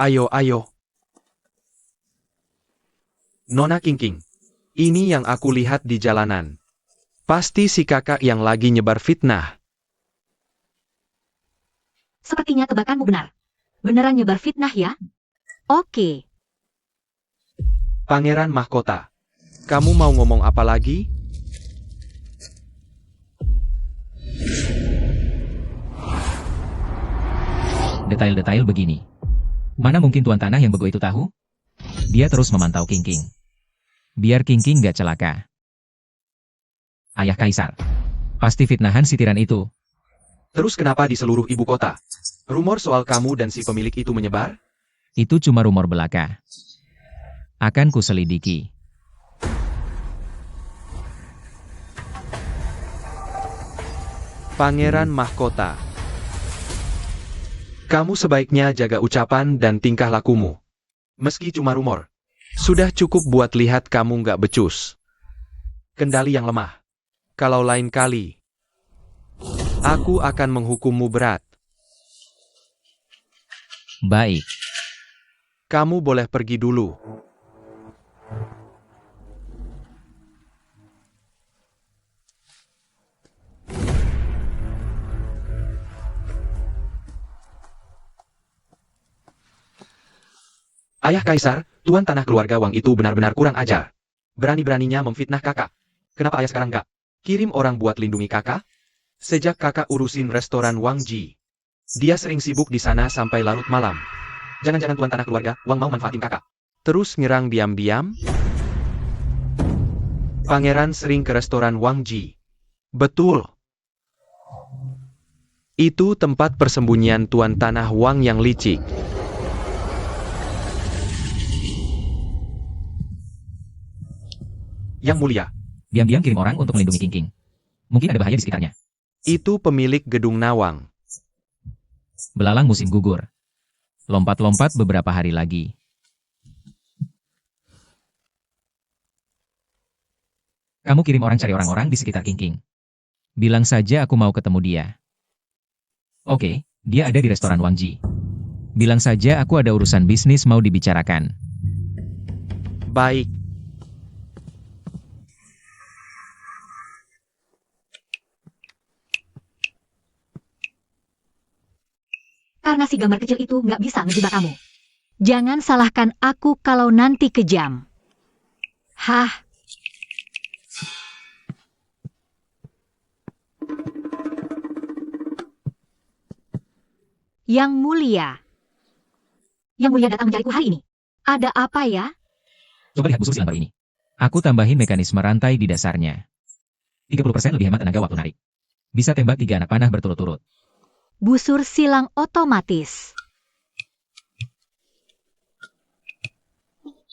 Nona King, ini yang aku lihat di jalanan. Pasti si kakak yang lagi nyebar fitnah. Sepertinya tebakanmu benar. Beneran nyebar fitnah ya? Oke. Pangeran mahkota. Kamu mau ngomong apa lagi? Detail-detail begini. Mana mungkin tuan tanah yang bego itu tahu? Dia terus memantau King. Biar King gak celaka. Ayah Kaisar. Pasti fitnahan si tiran itu. Terus kenapa di seluruh ibu kota? Rumor soal kamu dan si pemilik itu menyebar? Itu cuma rumor belaka. Akan kuselidiki. Pangeran mahkota. Kamu sebaiknya jaga ucapan dan tingkah lakumu. Meski cuma rumor. Sudah cukup buat lihat kamu nggak becus. Kendali yang lemah. Kalau lain kali, aku akan menghukummu berat. Baik. Kamu boleh pergi dulu. Ayah Kaisar, tuan tanah keluarga Wang itu benar-benar kurang ajar. Berani-beraninya memfitnah kakak. Kenapa ayah sekarang nggak kirim orang buat lindungi kakak? Sejak kakak urusin restoran Wang Ji, dia sering sibuk di sana sampai larut malam. Jangan-jangan tuan tanah keluarga Wang mau manfaatin kakak. Terus nyerang diam-diam? Pangeran sering ke restoran Wang Ji. Betul. Itu tempat persembunyian tuan tanah Wang yang licik. Yang mulia, Diam-diam kirim orang untuk melindungi King. Mungkin ada bahaya di sekitarnya. itu pemilik gedung Nawang. Belalang musim gugur. Lompat-lompat beberapa hari lagi. Kamu kirim orang cari orang-orang di sekitar King. Bilang saja aku mau ketemu dia. Oke, dia ada di restoran Wang Ji. Bilang saja aku ada urusan bisnis mau dibicarakan. Baik. Karena si gambar kecil itu nggak bisa ngejebak kamu. Jangan salahkan aku kalau nanti kejam. Hah? Yang mulia. Yang mulia datang mencariku hari ini. Ada apa ya? Coba lihat busur silang baru ini. Aku tambahin mekanisme rantai di dasarnya. 30% lebih hemat tenaga waktu narik. Bisa tembak 3 anak panah berturut-turut. Busur silang otomatis.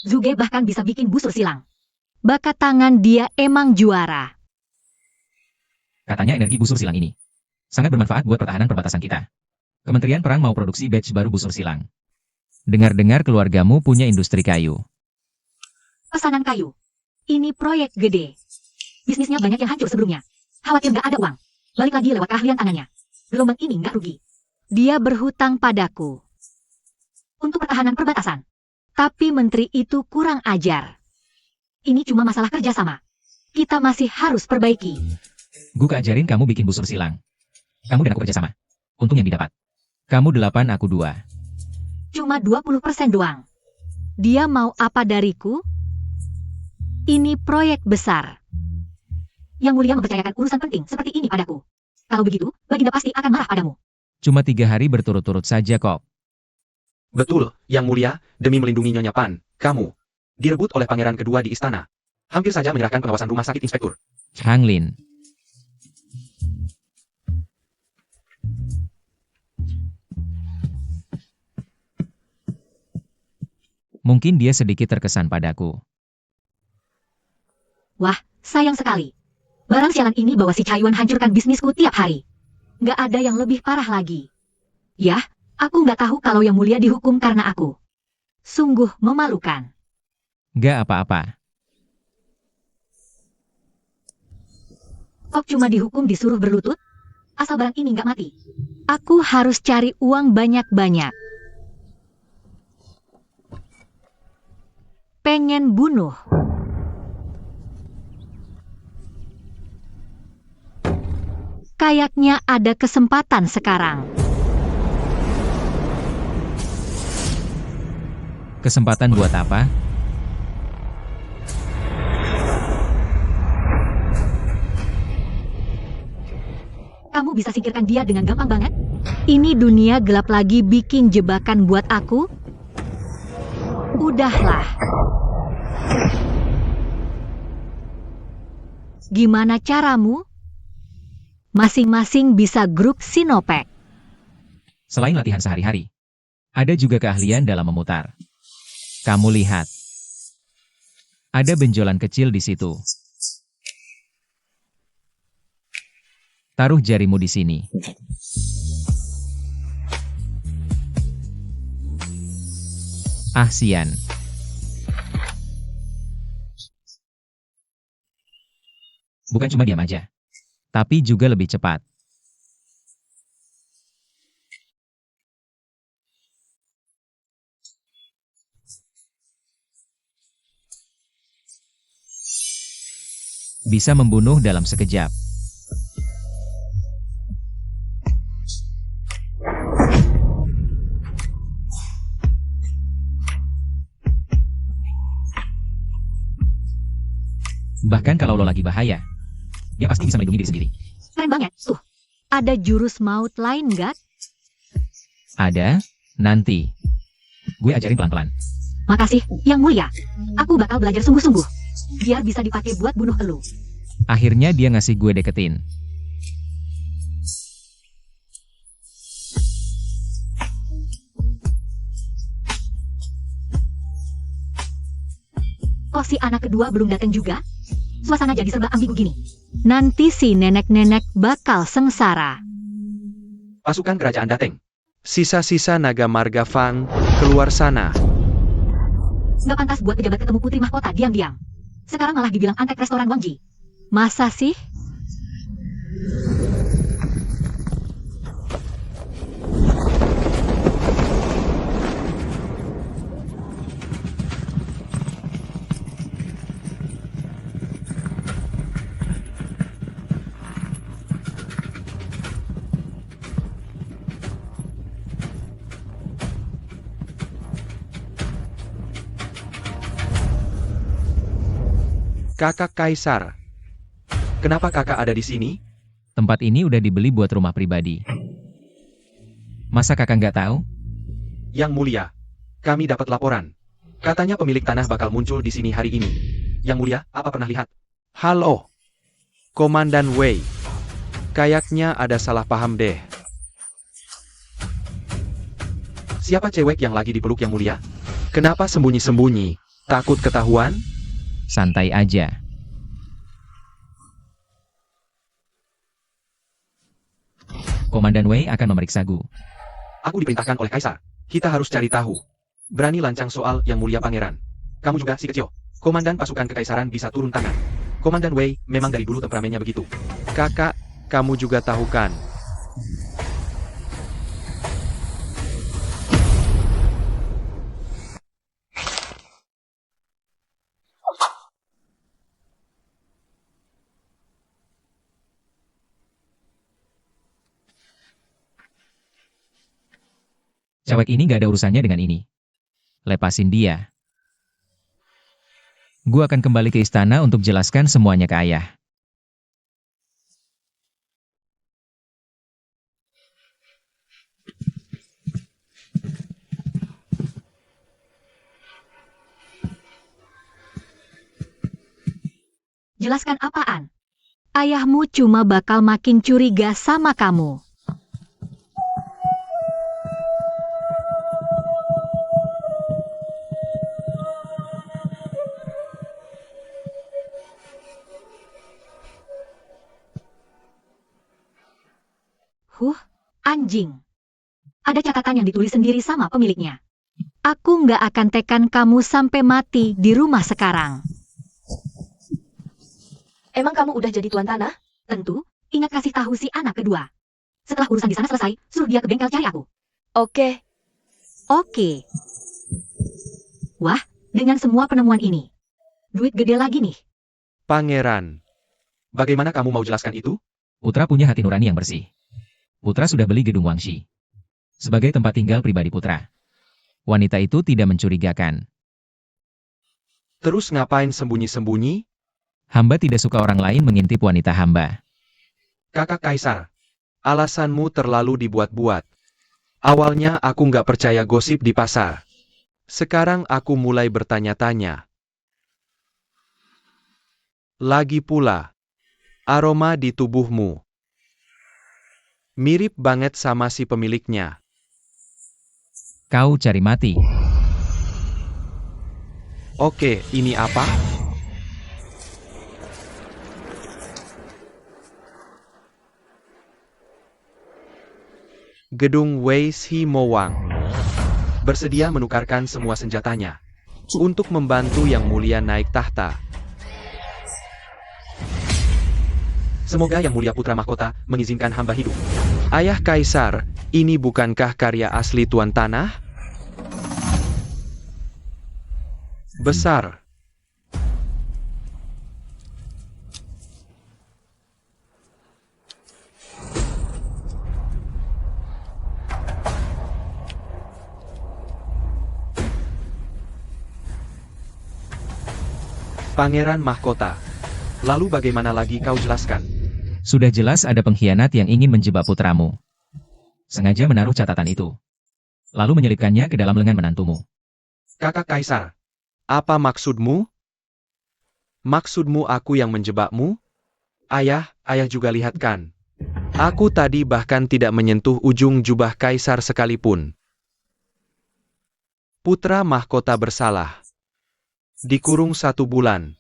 Zuge bahkan bisa bikin busur silang. Bakat tangan dia emang juara. Katanya energi busur silang ini sangat bermanfaat buat pertahanan perbatasan kita. Kementerian Perang mau produksi batch baru busur silang. Dengar-dengar keluargamu punya industri kayu. Pesanan kayu. Ini proyek gede. Bisnisnya banyak yang hancur sebelumnya. Khawatir nggak ada uang. Balik lagi lewat keahlian tangannya. Gelombang ini nggak rugi. Dia berhutang padaku. Untuk pertahanan perbatasan. Tapi menteri itu kurang ajar. Ini cuma masalah kerjasama. Kita masih harus perbaiki. Gua ajarin kamu bikin busur silang. Kamu dan aku kerjasama. Untung yang didapat. Kamu 8, aku 2. Cuma 20% doang. Dia mau apa dariku? Ini proyek besar. Yang mulia mempercayakan urusan penting seperti ini padaku. Kalau begitu, Baginda pasti akan marah padamu. Cuma 3 hari berturut-turut saja kok. Betul, Yang Mulia, demi melindungi Nyonya Pan, kamu direbut oleh pangeran kedua di istana. Hampir saja menyerahkan pengawasan rumah sakit inspektur. Changlin. Mungkin dia sedikit terkesan padaku. Wah, sayang sekali. Barang sialan ini bawa si Cayuan hancurkan bisnisku tiap hari. Nggak ada yang lebih parah lagi. Yah, aku nggak tahu kalau Yang Mulia dihukum karena aku. Sungguh memalukan. Gak apa-apa. Kok cuma dihukum disuruh berlutut? Asal barang ini nggak mati. Aku harus cari uang banyak-banyak. Pengen bunuh. Kayaknya ada kesempatan sekarang. Kesempatan buat apa? Kamu bisa singkirkan dia dengan gampang banget? Ini dunia gelap lagi bikin jebakan buat aku? Udahlah. Gimana caramu? Masing-masing bisa grup Sinopek. Selain latihan sehari-hari, ada juga keahlian dalam memutar. Kamu lihat. Ada benjolan kecil di situ. Taruh jarimu di sini. Ah, sian. Bukan cuma diam aja, tapi juga lebih cepat. Bisa membunuh dalam sekejap. Bahkan kalau lo lagi bahaya, dia pasti bisa melindungi diri sendiri. Keren banget. Tuh, ada jurus maut lain nggak? Ada, nanti. Gue ajarin pelan-pelan. Makasih, Yang Mulia. Aku bakal belajar sungguh-sungguh. Biar bisa dipakai buat bunuh elu. Akhirnya dia ngasih gue deketin. Kok si anak kedua belum datang juga? Suasana jadi serba ambigu gini. Nanti si nenek-nenek bakal sengsara. Pasukan kerajaan dateng. Sisa-sisa naga marga Fang, keluar sana. Nggak pantas buat pejabat ketemu putri mahkota diam-diam. Sekarang malah dibilang antek restoran Wangji. Masa sih? Kakak Kaisar. Kenapa kakak ada di sini? Tempat ini udah dibeli buat rumah pribadi. Masa kakak nggak tahu? Yang mulia, kami dapat laporan. Katanya pemilik tanah bakal muncul di sini hari ini. Yang mulia, apa pernah lihat? Halo, Komandan Wei. Kayaknya ada salah paham deh. Siapa cewek yang lagi dipeluk yang mulia? Kenapa sembunyi-sembunyi? Takut ketahuan? Santai aja. Komandan Wei akan memeriksa Gu. Aku diperintahkan oleh Kaisar. Kita harus cari tahu. Berani lancang soal yang mulia pangeran. Kamu juga si kecil. Komandan pasukan kekaisaran bisa turun tangan. Komandan Wei memang dari dulu temperamennya begitu. Kakak, kamu juga tahu kan? Cewek ini gak ada urusannya dengan ini. Lepasin dia. Gue akan kembali ke istana untuk jelaskan semuanya ke ayah. Jelaskan apaan? Ayahmu cuma bakal makin curiga sama kamu. Anjing. Ada catatan yang ditulis sendiri sama pemiliknya. Aku nggak akan tekan kamu sampai mati di rumah sekarang. Emang kamu udah jadi tuan tanah? Tentu, ingat kasih tahu si anak kedua. Setelah urusan di sana selesai, suruh dia ke bengkel cari aku. Oke. Oke. Wah, dengan semua penemuan ini, duit gede lagi nih. Pangeran. Bagaimana kamu mau jelaskan itu? Putra punya hati nurani yang bersih. Putra sudah beli gedung Wangshi sebagai tempat tinggal pribadi putra. Wanita itu tidak mencurigakan. Terus ngapain sembunyi-sembunyi? Hamba tidak suka orang lain mengintip wanita hamba. Kakak Kaisar, alasanmu terlalu dibuat-buat. Awalnya aku nggak percaya gosip di pasar. Sekarang aku mulai bertanya-tanya. Lagi pula, aroma di tubuhmu mirip banget sama si pemiliknya. Kau cari mati. Oke, ini apa? Gedung Wei Si Mowang bersedia menukarkan semua senjatanya untuk membantu Yang Mulia naik tahta. Semoga Yang Mulia Putra Mahkota mengizinkan hamba hidup. Ayah Kaisar, ini bukankah karya asli Tuan Tanah? Besar. Pangeran Mahkota. Lalu bagaimana lagi kau jelaskan? Sudah jelas ada pengkhianat yang ingin menjebak putramu. Sengaja menaruh catatan itu. Lalu menyelipkannya ke dalam lengan menantumu. Kakak Kaisar, apa maksudmu? Maksudmu aku yang menjebakmu? Ayah juga lihat kan? Aku tadi bahkan tidak menyentuh ujung jubah Kaisar sekalipun. Putra Mahkota bersalah. Dikurung 1 bulan.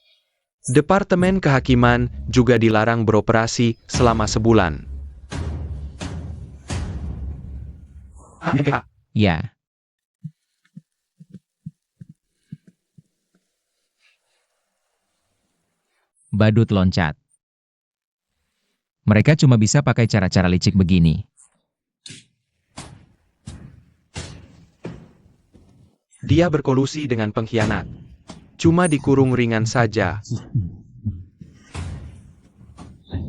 Departemen Kehakiman juga dilarang beroperasi selama sebulan. Ya. Badut loncat. Mereka cuma bisa pakai cara-cara licik begini. Dia berkolusi dengan pengkhianat. Cuma dikurung ringan saja.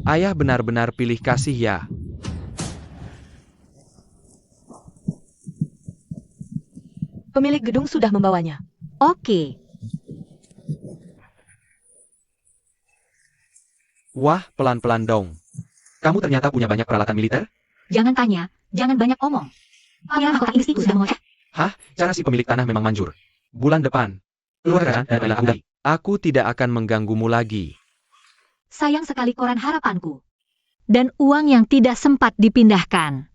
Ayah benar-benar pilih kasih ya. Pemilik gedung sudah membawanya. Oke. Wah, pelan-pelan dong. Kamu ternyata punya banyak peralatan militer? Jangan tanya, jangan banyak omong. Pangeran mahkota Inggris itu sudah mengoceh. Cara si pemilik tanah memang manjur. Bulan depan. Keluar kerajaan dan bela aku. Aku tidak akan mengganggumu lagi. Sayang sekali koran harapanku. Dan uang yang tidak sempat dipindahkan.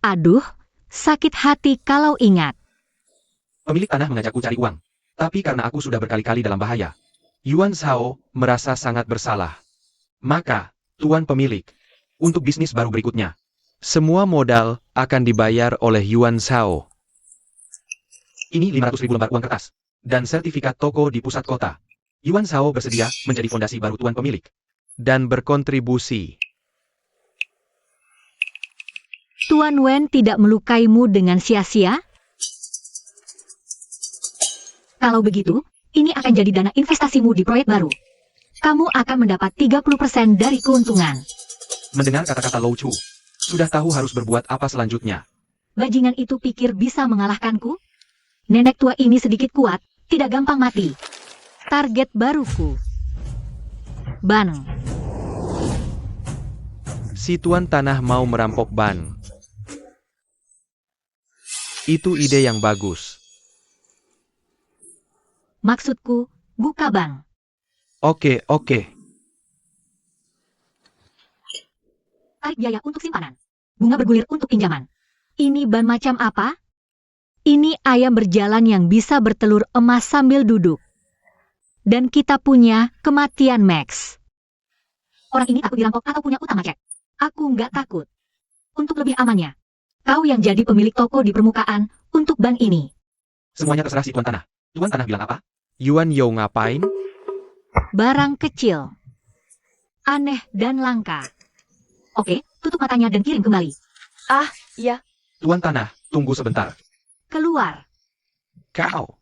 Aduh, sakit hati kalau ingat. Pemilik tanah mengajakku cari uang. Tapi karena aku sudah berkali-kali dalam bahaya, Yuan Shao merasa sangat bersalah. Maka, tuan pemilik, untuk bisnis baru berikutnya, semua modal akan dibayar oleh Yuan Shao. Ini 500.000 lembar uang kertas, dan sertifikat toko di pusat kota. Yuan Shao bersedia menjadi fondasi baru tuan pemilik, dan berkontribusi. Tuan Wen tidak melukaimu dengan sia-sia? Kalau begitu, ini akan jadi dana investasimu di proyek baru. Kamu akan mendapat 30% dari keuntungan. Mendengar kata-kata Lou Chu, sudah tahu harus berbuat apa selanjutnya. Bajingan itu pikir bisa mengalahkanku? Nenek tua ini sedikit kuat, tidak gampang mati. Target baruku. Ban. Si tuan tanah mau merampok ban. Itu ide yang bagus. Maksudku, buka bank. Oke. Tarik biaya untuk simpanan. Bunga bergulir untuk pinjaman. Ini ban macam apa? Ini ayam berjalan yang bisa bertelur emas sambil duduk. Dan kita punya kematian Max. Orang ini takut dirampok atau punya utang macet. Aku nggak takut. Untuk lebih amannya, kau yang jadi pemilik toko di permukaan untuk bank ini. Semuanya terserah si tuan tanah. Tuan tanah bilang apa? Yuan Yo ngapain? Barang kecil. Aneh dan langka. Oke, tutup matanya dan kirim kembali. Ya, Tuan tanah, tunggu sebentar. Keluar. Kau.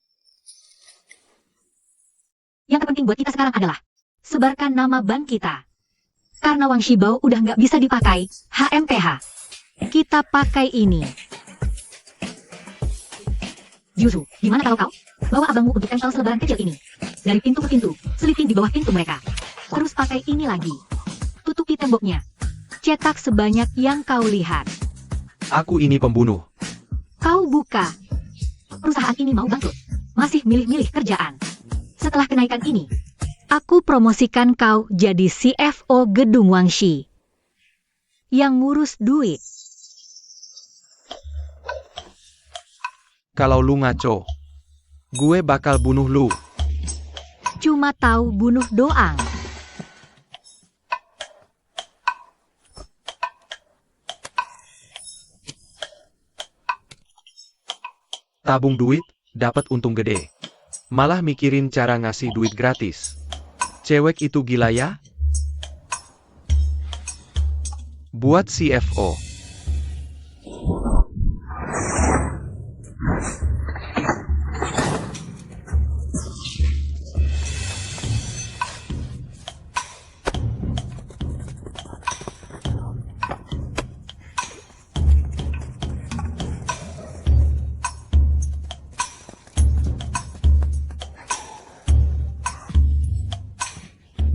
Yang terpenting buat kita sekarang adalah sebarkan nama bank kita. Karena Wang Shibao udah nggak bisa dipakai, HMPH. Kita pakai ini. Yuzu, gimana kalau kau bawa abangmu untuk tempel selebaran kecil ini? Dari pintu ke pintu, selipin di bawah pintu mereka. Terus pakai ini lagi. Tutupi temboknya. Cetak sebanyak yang kau lihat. Aku ini pembunuh. Kau buka. Perusahaan ini mau bangkrut. Masih milih-milih kerjaan. Setelah kenaikan ini, aku promosikan kau jadi CFO gedung Wangxi. Yang ngurus duit. Kalau lu ngaco, gue bakal bunuh lu. Cuma tahu bunuh doang. Tabung duit, dapat untung gede. Malah mikirin cara ngasih duit gratis. Cewek itu gila ya? Buat CFO.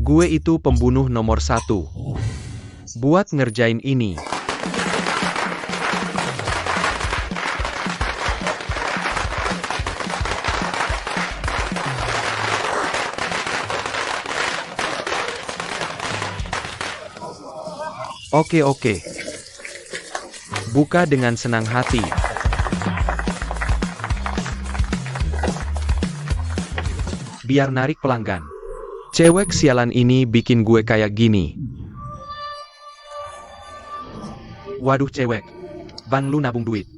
Gue itu pembunuh nomor 1. Buat ngerjain ini. Oke. Buka dengan senang hati. Biar narik pelanggan. Cewek sialan ini bikin gue kayak gini. Waduh cewek. Ban lu nabung duit.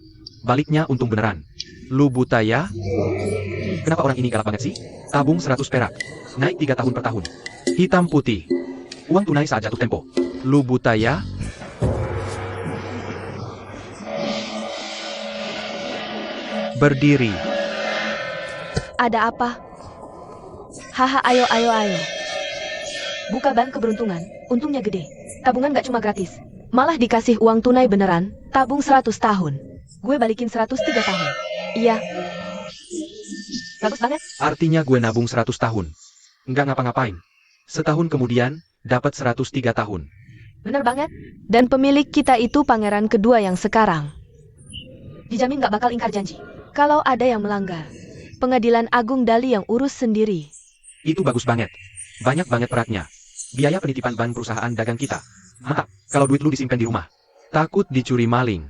Baliknya untung beneran. Lu buta ya? Kenapa orang ini galak banget sih? Tabung 100 perak. Naik 3 tahun per tahun. Hitam putih. Uang tunai saat jatuh tempo. Lu buta ya? Berdiri. ada apa? Haha, ayo. Buka bank keberuntungan, untungnya gede. Tabungan gak cuma gratis, malah dikasih uang tunai beneran, tabung 100 tahun. Gue balikin 103 tahun. Iya. Bagus banget. Artinya gue nabung 100 tahun. Nggak ngapa-ngapain. Setahun kemudian, dapat 103 tahun. Bener banget. Dan pemilik kita itu pangeran kedua yang sekarang. Dijamin gak bakal ingkar janji. Kalau ada yang melanggar, Pengadilan Agung Dali yang urus sendiri. Itu bagus banget. Banyak banget peratnya. Biaya penitipan ban perusahaan dagang kita. Mantap, kalau duit lu disimpan di rumah. Takut dicuri maling.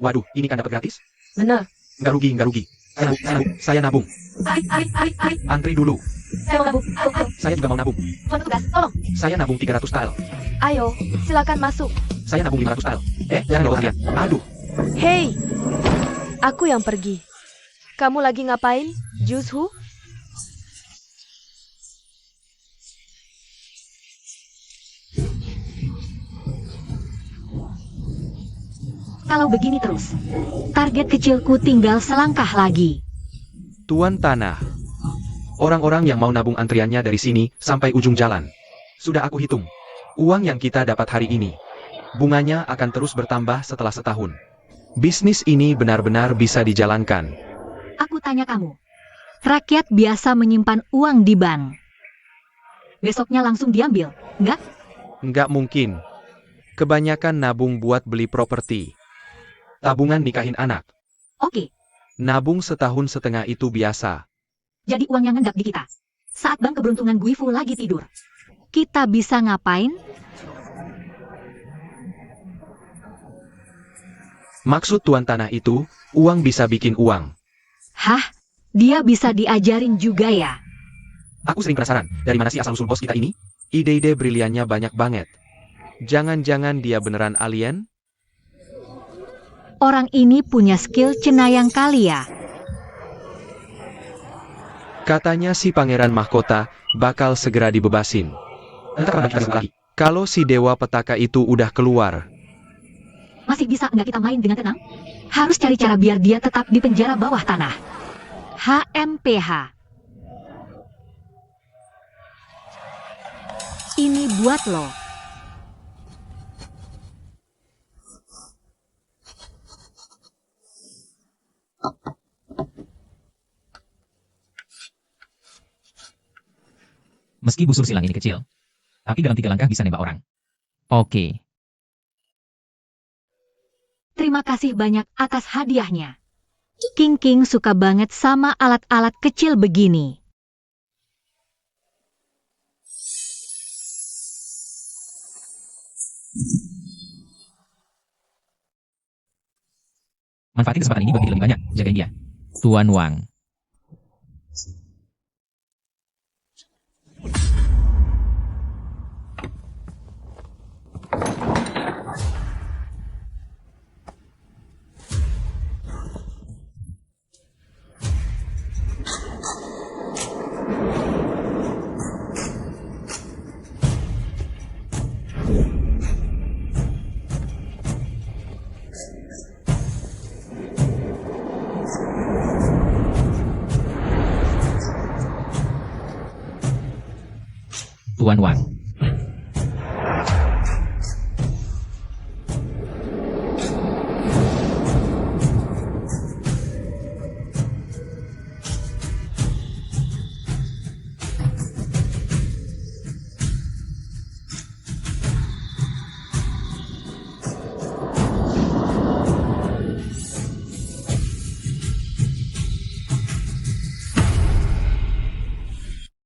Waduh, ini kan dapat gratis? Bener. Nggak rugi. Saya nabung. Antri dulu. Saya mau nabung. Saya juga mau nabung. Tuan petugas, tolong. Saya nabung 300 style. Ayo, silakan masuk. Saya nabung 500 style. Jangan bawa kalian. Aduh. Hei, aku yang pergi. Kamu lagi ngapain, Jushu? Kalau begini terus, target kecilku tinggal selangkah lagi. Tuan Tanah. Orang-orang yang mau nabung antriannya dari sini sampai ujung jalan. Sudah aku hitung. Uang yang kita dapat hari ini, bunganya akan terus bertambah setelah setahun. Bisnis ini benar-benar bisa dijalankan. Aku tanya kamu, rakyat biasa menyimpan uang di bank. Besoknya langsung diambil, enggak? Nggak mungkin. Kebanyakan nabung buat beli properti. Tabungan nikahin anak. Oke, Nabung setahun setengah itu biasa. jadi uang yang ngendap di kita. Saat bank keberuntungan Guifu lagi tidur, kita bisa ngapain? Maksud Tuan Tanah itu, uang bisa bikin uang. Hah? Dia bisa diajarin juga ya? Aku sering penasaran, dari mana sih asal-usul bos kita ini? Ide-ide briliannya banyak banget. Jangan-jangan dia beneran alien? Orang ini punya skill cenayang kali ya? Katanya si pangeran mahkota bakal segera dibebasin. Entar lagi. Kalau si dewa petaka itu udah keluar. Masih bisa nggak kita main dengan tenang? Harus cari cara biar dia tetap di penjara bawah tanah. HMPH. Ini buat lo. Meski busur silang ini kecil, tapi dalam 3 langkah bisa nembak orang. Oke. Terima kasih banyak atas hadiahnya. King suka banget sama alat-alat kecil begini. Manfaatin kesempatan ini bagi lebih banyak. Jagain dia. Tuan Wang. Tuan Wang.